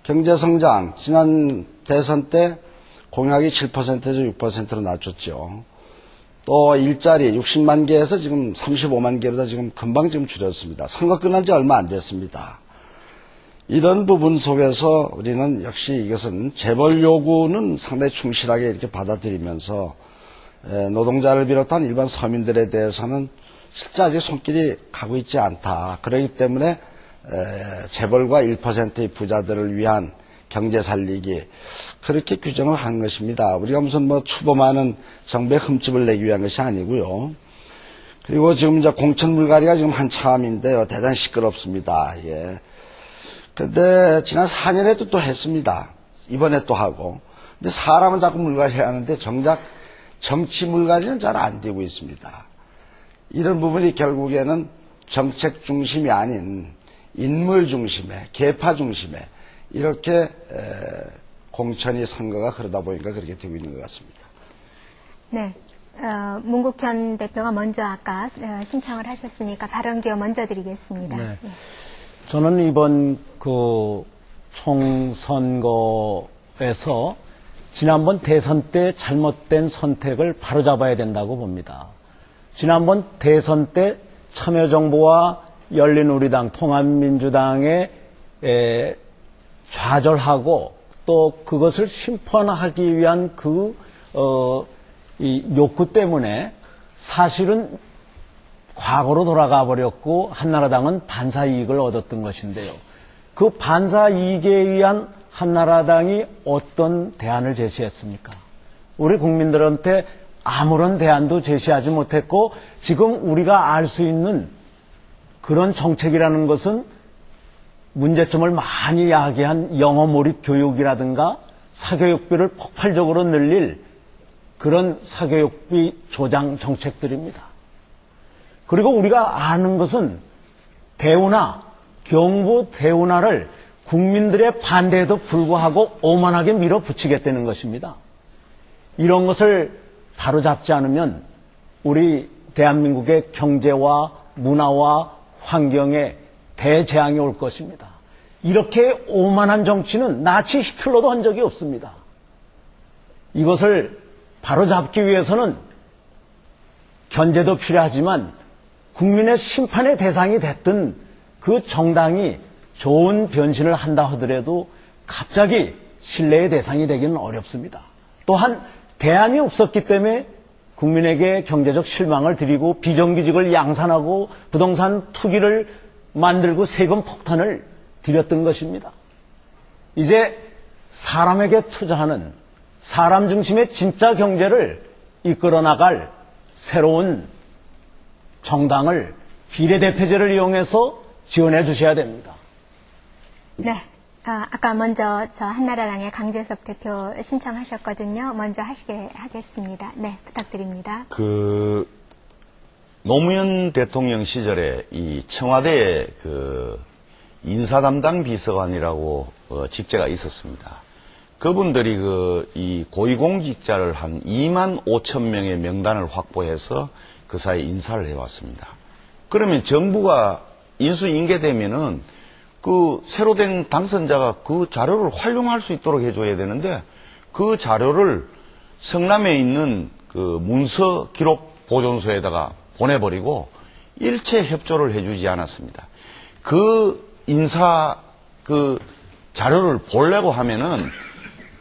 경제성장 지난 대선 때 공약이 7%에서 6%로 낮췄죠. 또 일자리 60만 개에서 지금 35만 개로 다 지금 금방 지금 줄였습니다. 선거 끝난 지 얼마 안 됐습니다. 이런 부분 속에서 우리는 역시 이것은 재벌 요구는 상당히 충실하게 이렇게 받아들이면서 노동자를 비롯한 일반 서민들에 대해서는 실제 아직 손길이 가고 있지 않다. 그렇기 때문에 재벌과 1%의 부자들을 위한 경제 살리기 그렇게 규정을 한 것입니다. 우리가 무슨 뭐 추범하는 정부의 흠집을 내기 위한 것이 아니고요. 그리고 지금 이제 공천 물갈이가 지금 한참인데요. 대단히 시끄럽습니다. 예. 근데 지난 4년에도 또 했습니다. 이번에 또 하고. 근데 사람은 자꾸 물갈이 하는데 정작 정치 물갈이는 잘 안 되고 있습니다. 이런 부분이 결국에는 정책 중심이 아닌 인물 중심의, 계파 중심의 이렇게 공천이 선거가 그러다 보니까 그렇게 되고 있는 것 같습니다. 네. 문국현 대표가 먼저 아까 신청을 하셨으니까 발언 기회 먼저 드리겠습니다. 네. 저는 이번 그 총선거에서 지난번 대선 때 잘못된 선택을 바로잡아야 된다고 봅니다. 지난번 대선 때 참여정부와 열린우리당, 통합민주당에 좌절하고 또 그것을 심판하기 위한 이 욕구 때문에 사실은 과거로 돌아가 버렸고 한나라당은 반사 이익을 얻었던 것인데요. 그 반사 이익에 의한 한나라당이 어떤 대안을 제시했습니까? 우리 국민들한테 아무런 대안도 제시하지 못했고 지금 우리가 알 수 있는 그런 정책이라는 것은 문제점을 많이 야기한 영어 몰입 교육이라든가 사교육비를 폭발적으로 늘릴 그런 사교육비 조장 정책들입니다. 그리고 우리가 아는 것은 대우나 경부 대우나를 국민들의 반대에도 불구하고 오만하게 밀어붙이겠다는 것입니다. 이런 것을 바로잡지 않으면 우리 대한민국의 경제와 문화와 환경에 대재앙이 올 것입니다. 이렇게 오만한 정치는 나치 히틀러도 한 적이 없습니다. 이것을 바로잡기 위해서는 견제도 필요하지만 국민의 심판의 대상이 됐던 그 정당이 좋은 변신을 한다 하더라도 갑자기 신뢰의 대상이 되기는 어렵습니다. 또한 대안이 없었기 때문에 국민에게 경제적 실망을 드리고 비정규직을 양산하고 부동산 투기를 만들고 세금 폭탄을 드렸던 것입니다. 이제 사람에게 투자하는 사람 중심의 진짜 경제를 이끌어 나갈 새로운 정당을 비례대표제를 이용해서 지원해 주셔야 됩니다. 네. 아까 먼저 저 한나라당의 강재섭 대표 신청하셨거든요. 먼저 하시게 하겠습니다. 네, 부탁드립니다. 노무현 대통령 시절에 이 청와대에 인사 담당 비서관이라고 직제가 있었습니다. 그분들이 이 고위공직자를 한 2만 5천 명의 명단을 확보해서 그 사이에 인사를 해왔습니다. 그러면 정부가 인수인계되면은 새로 된 당선자가 그 자료를 활용할 수 있도록 해줘야 되는데 그 자료를 성남에 있는 문서 기록 보존소에다가 보내버리고 일체 협조를 해주지 않았습니다. 인사 자료를 보려고 하면은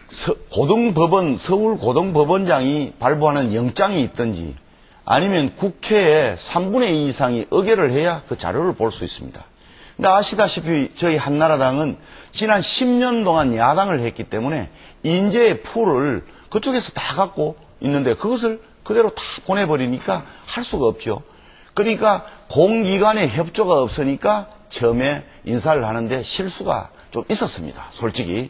서울 고등법원장이 발부하는 영장이 있든지 아니면 국회에 3분의 2 이상이 의결을 해야 그 자료를 볼 수 있습니다. 근데 아시다시피 저희 한나라당은 지난 10년 동안 야당을 했기 때문에 인재의 풀을 그쪽에서 다 갖고 있는데 그것을 그대로 다 보내버리니까 할 수가 없죠. 그러니까 공기관의 협조가 없으니까 처음에 인사를 하는데 실수가 좀 있었습니다. 솔직히.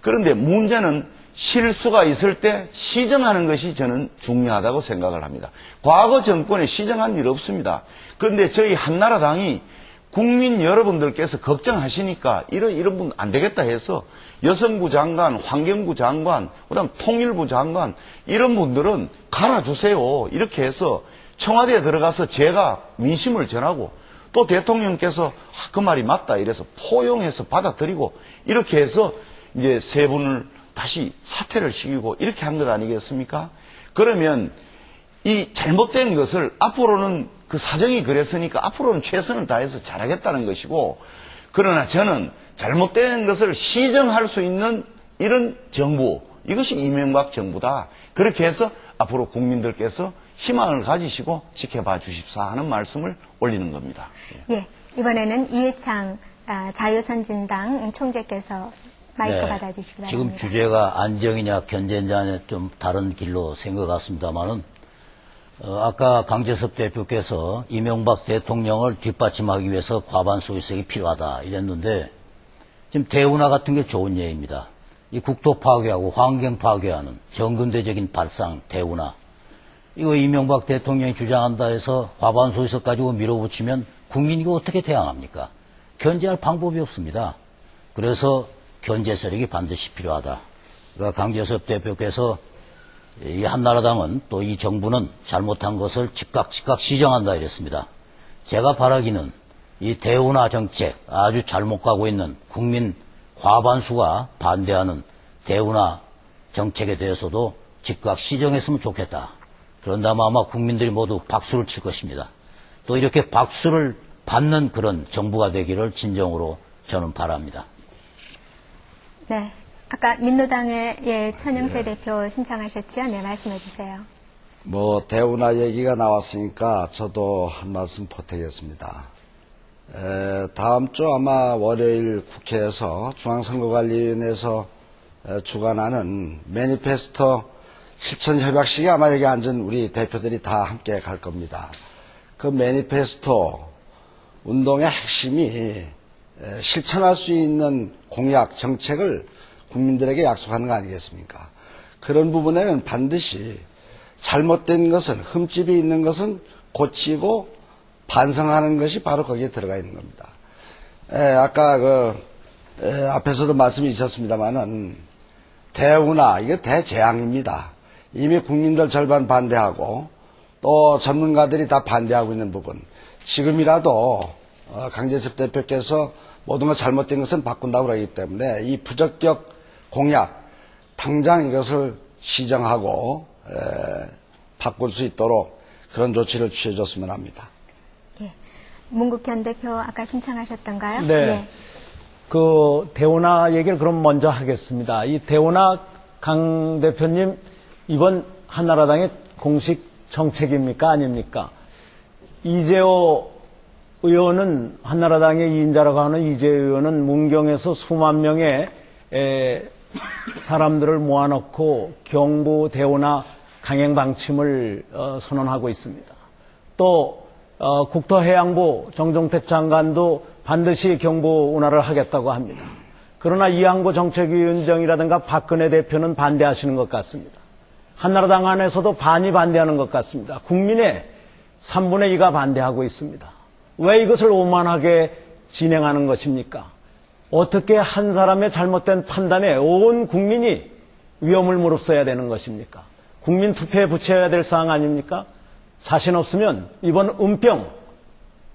그런데 문제는 실수가 있을 때 시정하는 것이 저는 중요하다고 생각을 합니다. 과거 정권에 시정한 일 없습니다. 그런데 저희 한나라당이 국민 여러분들께서 걱정하시니까 이런 분 안 되겠다 해서 여성부 장관, 환경부 장관, 그다음 통일부 장관 이런 분들은 갈아주세요. 이렇게 해서 청와대에 들어가서 제가 민심을 전하고 또 대통령께서 그 말이 맞다 이래서 포용해서 받아들이고 이렇게 해서 이제 세 분을 다시 사퇴를 시키고 이렇게 한 것 아니겠습니까? 그러면 이 잘못된 것을 앞으로는 그 사정이 그랬으니까 앞으로는 최선을 다해서 잘하겠다는 것이고 그러나 저는 잘못된 것을 시정할 수 있는 이런 정부 이것이 이명박 정부다. 그렇게 해서 앞으로 국민들께서 희망을 가지시고 지켜봐 주십사 하는 말씀을 올리는 겁니다. 예, 이번에는 이회창 자유선진당 총재께서 마이크 받아주시기 바랍니다. 지금 주제가 안정이냐 견제냐 좀 다른 길로 생각 같습니다만은 아까 강재섭 대표께서 이명박 대통령을 뒷받침하기 위해서 과반수 의석이 필요하다 이랬는데 지금 대운하 같은 게 좋은 예입니다. 이 국토 파괴하고 환경 파괴하는 정근대적인 발상 대운하 이거 이명박 대통령이 주장한다 해서 과반수 의석 가지고 밀어붙이면 국민이 이거 어떻게 대항합니까? 견제할 방법이 없습니다. 그래서 견제 세력이 반드시 필요하다. 그러니까 강재섭 대표께서 이 한나라당은 또 이 정부는 잘못한 것을 즉각 시정한다 이랬습니다. 제가 바라기는 이 대운하 정책 아주 잘못 가고 있는 국민 과반수가 반대하는 대운하 정책에 대해서도 즉각 시정했으면 좋겠다. 그런다면 아마 국민들이 모두 박수를 칠 것입니다. 또 이렇게 박수를 받는 그런 정부가 되기를 진정으로 저는 바랍니다. 네. 아까 민노당의 천영세 대표 신청하셨죠? 네, 말씀해 주세요. 대운하 얘기가 나왔으니까 저도 한 말씀 보태겠습니다. 다음 주 아마 월요일 국회에서 중앙선거관리위원회에서 주관하는 매니페스토 실천협약식에 아마 여기 앉은 우리 대표들이 다 함께 갈 겁니다. 그 매니페스토 운동의 핵심이 실천할 수 있는 공약, 정책을 국민들에게 약속하는 거 아니겠습니까? 그런 부분에는 반드시 잘못된 것은, 흠집이 있는 것은 고치고 반성하는 것이 바로 거기에 들어가 있는 겁니다. 아까 앞에서도 말씀이 있었습니다만은 대운하, 이거 대재앙입니다. 이미 국민들 절반 반대하고 또 전문가들이 다 반대하고 있는 부분. 지금이라도 강재섭 대표께서 모든 것 잘못된 것은 바꾼다고 그러기 때문에 이 부적격 공약 당장 이것을 시정하고 바꿀 수 있도록 그런 조치를 취해줬으면 합니다. 예, 문국현 대표 아까 신청하셨던가요? 네. 예. 그 대오나 얘기를 그럼 먼저 하겠습니다. 이 대오나 강 대표님 이번 한나라당의 공식 정책입니까? 아닙니까? 이재호 의원은 한나라당의 2인자라고 하는 이재호 의원은 문경에서 수만 명의 사람들을 모아놓고 경부 대오나 강행 방침을 선언하고 있습니다. 또 국토해양부 정종택 장관도 반드시 경부 운하를 하겠다고 합니다. 그러나 이항구 정책위원장이라든가 박근혜 대표는 반대하시는 것 같습니다. 한나라당 안에서도 반이 반대하는 것 같습니다. 국민의 3분의 2가 반대하고 있습니다. 왜 이것을 오만하게 진행하는 것입니까? 어떻게 한 사람의 잘못된 판단에 온 국민이 위험을 무릅써야 되는 것입니까? 국민 투표에 붙여야 될 사항 아닙니까? 자신 없으면 이번 은평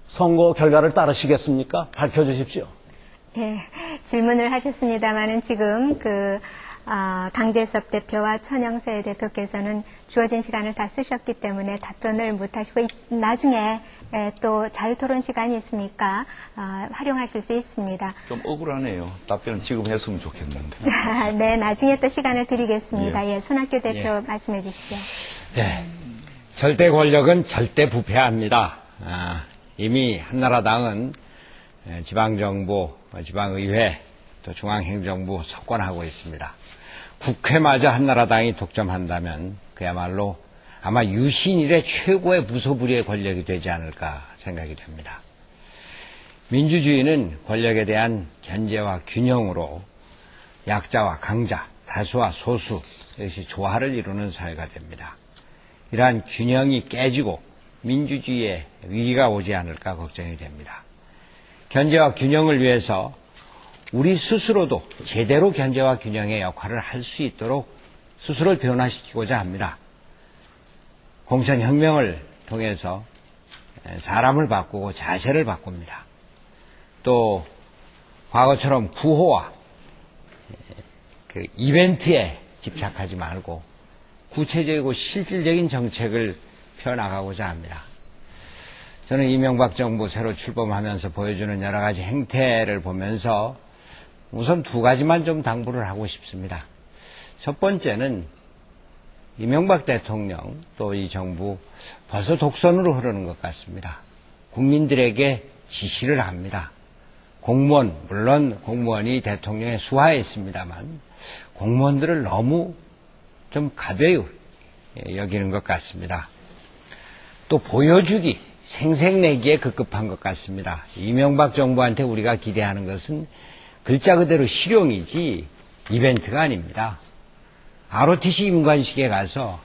선거 결과를 따르시겠습니까? 밝혀주십시오. 네, 질문을 하셨습니다마는 지금 강재섭 대표와 천영세 대표께서는 주어진 시간을 다 쓰셨기 때문에 답변을 못 하시고 나중에 또 자유토론 시간이 있으니까 활용하실 수 있습니다. 좀 억울하네요. 답변을 지금 했으면 좋겠는데. 네, 나중에 또 시간을 드리겠습니다. 예. 예, 손학규 대표 말씀해 주시죠. 네. 절대 권력은 절대 부패합니다. 이미 한나라당은 지방정부, 지방의회, 또 중앙행정부 석권하고 있습니다. 국회마저 한나라당이 독점한다면 그야말로 아마 유신 이래 최고의 무소불위의 권력이 되지 않을까 생각이 됩니다. 민주주의는 권력에 대한 견제와 균형으로 약자와 강자, 다수와 소수, 이것이 조화를 이루는 사회가 됩니다. 이러한 균형이 깨지고 민주주의에 위기가 오지 않을까 걱정이 됩니다. 견제와 균형을 위해서 우리 스스로도 제대로 견제와 균형의 역할을 할 수 있도록 스스로를 변화시키고자 합니다. 공천혁명을 통해서 사람을 바꾸고 자세를 바꿉니다. 또 과거처럼 구호와 그 이벤트에 집착하지 말고 구체적이고 실질적인 정책을 펴나가고자 합니다. 저는 이명박 정부 새로 출범하면서 보여주는 여러 가지 행태를 보면서 우선 두 가지만 좀 당부를 하고 싶습니다. 첫 번째는 이명박 대통령 또 이 정부 벌써 독선으로 흐르는 것 같습니다. 국민들에게 지시를 합니다. 공무원, 물론 공무원이 대통령의 수하에 있습니다만 공무원들을 너무 좀 가벼이 여기는 것 같습니다. 또 보여주기, 생색내기에 급급한 것 같습니다. 이명박 정부한테 우리가 기대하는 것은 글자 그대로 실용이지 이벤트가 아닙니다. ROTC 임관식에 가서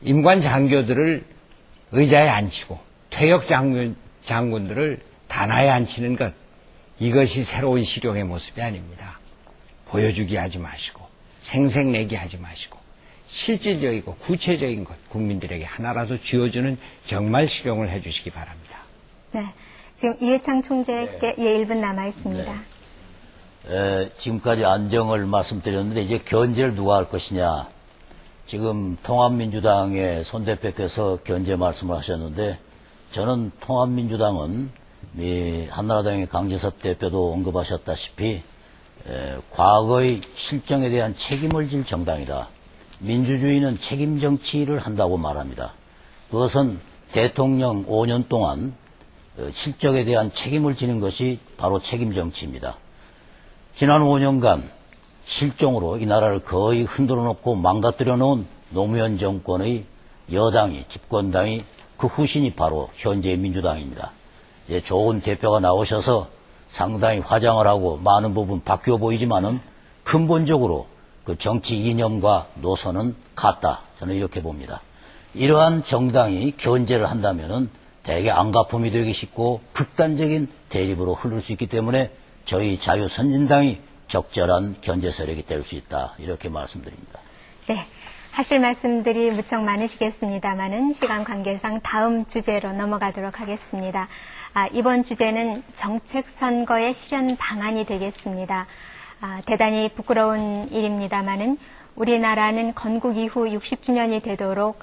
임관 장교들을 의자에 앉히고 퇴역 장군들을 단화에 앉히는 것, 이것이 새로운 실용의 모습이 아닙니다. 보여주기 하지 마시고 생색내기 하지 마시고 실질적이고 구체적인 것 국민들에게 하나라도 쥐어주는 정말 실용을 해주시기 바랍니다. 네, 지금 이해창 총재께 1분 남아 있습니다. 지금까지 안정을 말씀드렸는데 이제 견제를 누가 할 것이냐. 지금 통합민주당의 손 대표께서 견제 말씀을 하셨는데 저는 통합민주당은 한나라당의 강재섭 대표도 언급하셨다시피 과거의 실정에 대한 책임을 질 정당이다. 민주주의는 책임 정치를 한다고 말합니다. 그것은 대통령 5년 동안 실적에 대한 책임을 지는 것이 바로 책임 정치입니다. 지난 5년간 실종으로 이 나라를 거의 흔들어 놓고 망가뜨려 놓은 노무현 정권의 여당이, 집권당이 그 후신이 바로 현재의 민주당입니다. 이제 좋은 대표가 나오셔서 상당히 화장을 하고 많은 부분 바뀌어 보이지만은 근본적으로 그 정치 이념과 노선은 같다. 저는 이렇게 봅니다. 이러한 정당이 견제를 한다면은 대개 안가품이 되기 쉽고 극단적인 대립으로 흐를 수 있기 때문에 저희 자유선진당이 적절한 견제 세력이 될 수 있다. 이렇게 말씀드립니다. 네, 하실 말씀들이 무척 많으시겠습니다만은 시간 관계상 다음 주제로 넘어가도록 하겠습니다. 이번 주제는 정책 선거의 실현 방안이 되겠습니다. 대단히 부끄러운 일입니다만은 우리나라는 건국 이후 60주년이 되도록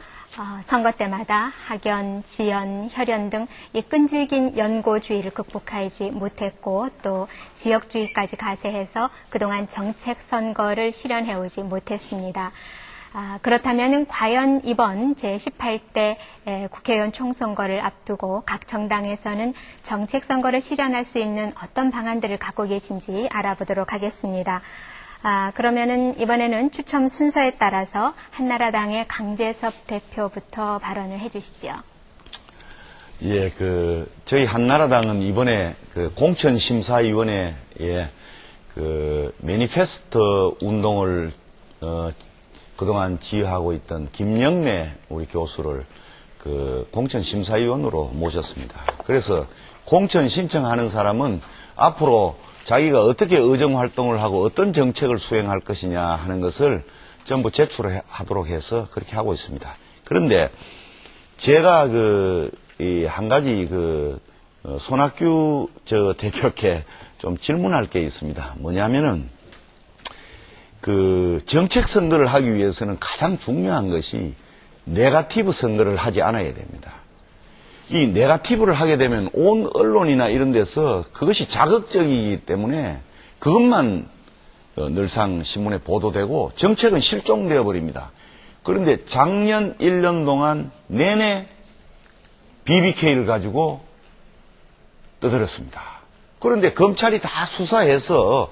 선거 때마다 학연, 지연, 혈연 등 이 끈질긴 연고주의를 극복하지 못했고 또 지역주의까지 가세해서 그동안 정책 선거를 실현해오지 못했습니다. 그렇다면 과연 이번 제18대 국회의원 총선거를 앞두고 각 정당에서는 정책 선거를 실현할 수 있는 어떤 방안들을 갖고 계신지 알아보도록 하겠습니다. 그러면은 이번에는 추첨 순서에 따라서 한나라당의 강재섭 대표부터 발언을 해주시죠. 예, 저희 한나라당은 이번에 공천심사위원회에 매니페스토 운동을, 그동안 지휘하고 있던 김영래 우리 교수를 공천심사위원으로 모셨습니다. 그래서 공천 신청하는 사람은 앞으로 자기가 어떻게 의정활동을 하고 어떤 정책을 수행할 것이냐 하는 것을 전부 제출하도록 해서 그렇게 하고 있습니다. 그런데 제가 한 가지 손학규 대표께 좀 질문할 게 있습니다. 뭐냐면은 정책 선거를 하기 위해서는 가장 중요한 것이 네거티브 선거를 하지 않아야 됩니다. 이 네거티브를 하게 되면 온 언론이나 이런 데서 그것이 자극적이기 때문에 그것만 늘상 신문에 보도되고 정책은 실종되어 버립니다. 그런데 작년 1년 동안 내내 BBK를 가지고 떠들었습니다. 그런데 검찰이 다 수사해서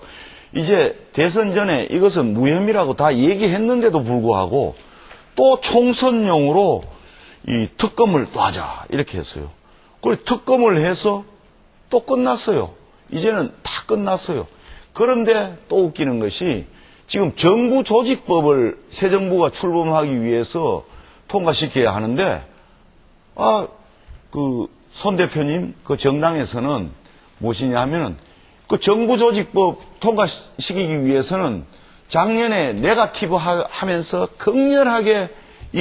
이제 대선 전에 이것은 무혐의라고 다 얘기했는데도 불구하고 또 총선용으로 이 특검을 또 하자 이렇게 했어요. 그리고 특검을 해서 또 끝났어요. 이제는 다 끝났어요. 그런데 또 웃기는 것이 지금 정부조직법을 새 정부가 출범하기 위해서 통과시켜야 하는데 손 대표님 정당에서는 무엇이냐 하면은 정부조직법 통과시키기 위해서는 작년에 네거티브 하면서 극렬하게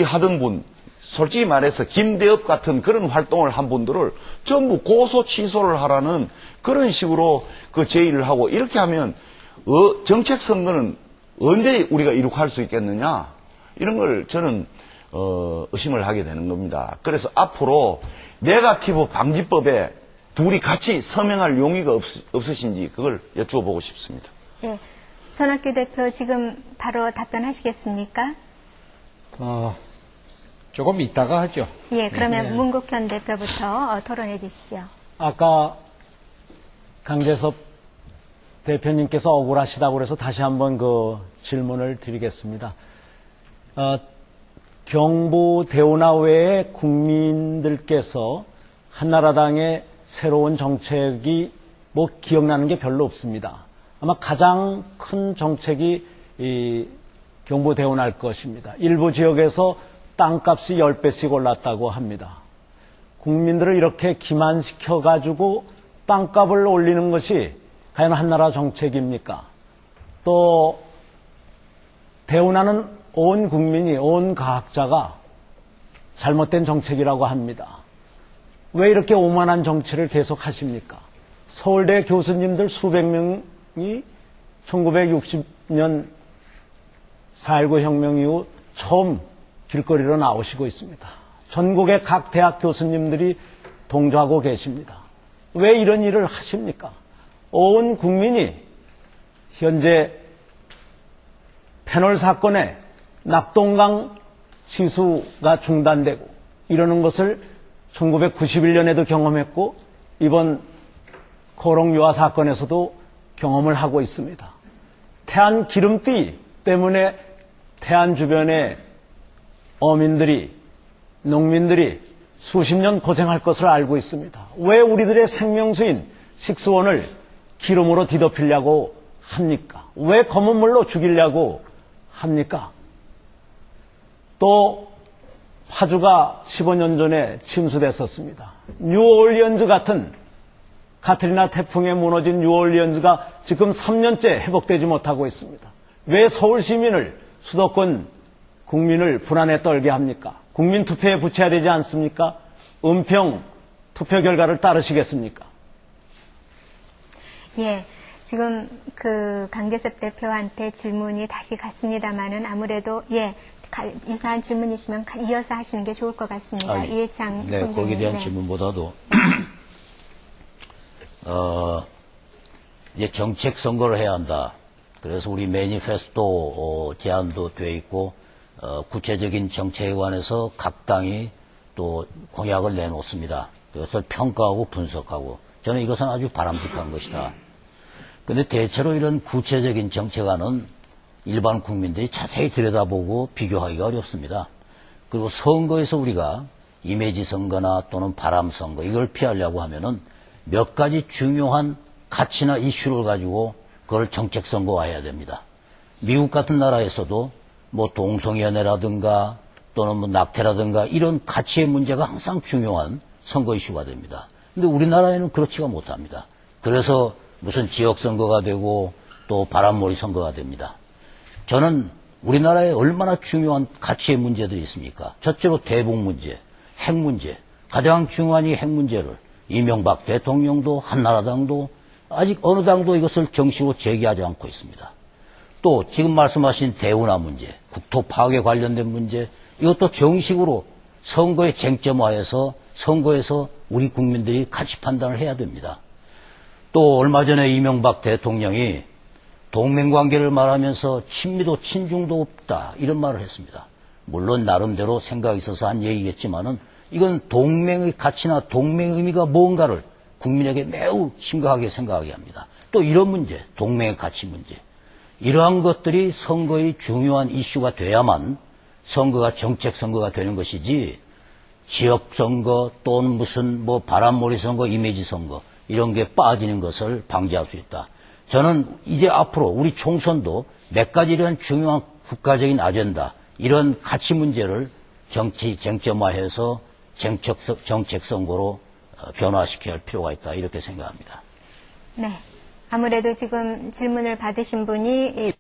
하던 분, 솔직히 말해서 김대엽 같은 그런 활동을 한 분들을 전부 고소 취소를 하라는 그런 식으로 제의를 하고, 이렇게 하면 정책 선거는 언제 우리가 이룩할 수 있겠느냐, 이런 걸 저는 의심을 하게 되는 겁니다. 그래서 앞으로 네거티브 방지법에 둘이 같이 서명할 용의가 없으신지 그걸 여쭈어보고 싶습니다. 예, 손학규 대표 지금 바로 답변하시겠습니까? 조금 이따가 하죠. 예, 그러면 문국현 대표부터 토론해 주시죠. 아까 강재섭 대표님께서 억울하시다고 그래서 다시 한번 질문을 드리겠습니다. 경부 대운하 외에 국민들께서 한나라당의 새로운 정책이 기억나는 게 별로 없습니다. 아마 가장 큰 정책이 이 경부 대운할 것입니다. 일부 지역에서 땅값이 10배씩 올랐다고 합니다. 국민들을 이렇게 기만시켜가지고 땅값을 올리는 것이 과연 한나라 정책입니까? 또 대운하는 온 국민이, 온 가학자가 잘못된 정책이라고 합니다. 왜 이렇게 오만한 정치를 계속 하십니까? 서울대 교수님들 수백 명이 1960년 4.19 혁명 이후 처음 길거리로 나오시고 있습니다. 전국의 각 대학 교수님들이 동조하고 계십니다. 왜 이런 일을 하십니까? 온 국민이 현재 패널 사건에 낙동강 시수가 중단되고 이러는 것을 1991년에도 경험했고 이번 코롱유화 사건에서도 경험을 하고 있습니다. 태안 기름띠 때문에 태안 주변의 어민들이, 농민들이 수십 년 고생할 것을 알고 있습니다. 왜 우리들의 생명수인 식수원을 기름으로 뒤덮이려고 합니까? 왜 검은 물로 죽이려고 합니까? 또 파주가 15년 전에 침수됐었습니다. 뉴올리언즈 같은 카트리나 태풍에 무너진 뉴올리언즈가 지금 3년째 회복되지 못하고 있습니다. 왜 서울 시민을, 수도권 국민을 불안에 떨게 합니까? 국민 투표에 붙여야 되지 않습니까? 은평 투표 결과를 따르시겠습니까? 예, 지금 강재섭 대표한테 질문이 다시 갔습니다만은 아무래도 유사한 질문이시면 이어서 하시는 게 좋을 것 같습니다. 이해창 네, 총재님. 거기에 대한 네. 질문보다도 이제 정책 선거를 해야 한다. 그래서 우리 매니페스토 제안도 돼 있고 구체적인 정책에 관해서 각 당이 또 공약을 내놓습니다. 그것을 평가하고 분석하고 저는 이것은 아주 바람직한 것이다. 그런데 대체로 이런 구체적인 정책안은 일반 국민들이 자세히 들여다보고 비교하기가 어렵습니다. 그리고 선거에서 우리가 이미지 선거나 또는 바람 선거 이걸 피하려고 하면은 몇 가지 중요한 가치나 이슈를 가지고 그걸 정책 선거화해야 됩니다. 미국 같은 나라에서도 뭐 동성연애라든가 또는 뭐 낙태라든가 이런 가치의 문제가 항상 중요한 선거 이슈가 됩니다. 근데 우리나라에는 그렇지가 못합니다. 그래서 무슨 지역 선거가 되고 또 바람몰이 선거가 됩니다. 저는 우리나라에 얼마나 중요한 가치의 문제들이 있습니까? 첫째로 대북 문제, 핵 문제, 가장 중요한 이 핵 문제를 이명박 대통령도 한나라당도 아직 어느 당도 이것을 정식으로 제기하지 않고 있습니다. 또 지금 말씀하신 대운하 문제, 국토 파괴 관련된 문제 이것도 정식으로 선거의 쟁점화해서 선거에서 우리 국민들이 가치 판단을 해야 됩니다. 또 얼마 전에 이명박 대통령이 동맹관계를 말하면서 친미도 친중도 없다 이런 말을 했습니다. 물론 나름대로 생각이 있어서 한 얘기겠지만은 이건 동맹의 가치나 동맹의 의미가 뭔가를 국민에게 매우 심각하게 생각하게 합니다. 또 이런 문제, 동맹의 가치 문제 이러한 것들이 선거의 중요한 이슈가 돼야만 선거가 정책 선거가 되는 것이지 지역 선거 또는 무슨 뭐 바람몰이 선거, 이미지 선거 이런 게 빠지는 것을 방지할 수 있다. 저는 이제 앞으로 우리 총선도 몇 가지 이런 중요한 국가적인 아젠다 이런 가치 문제를 정치 쟁점화해서 정책 선거로 변화시켜야 할 필요가 있다 이렇게 생각합니다. 네. 아무래도 지금 질문을 받으신 분이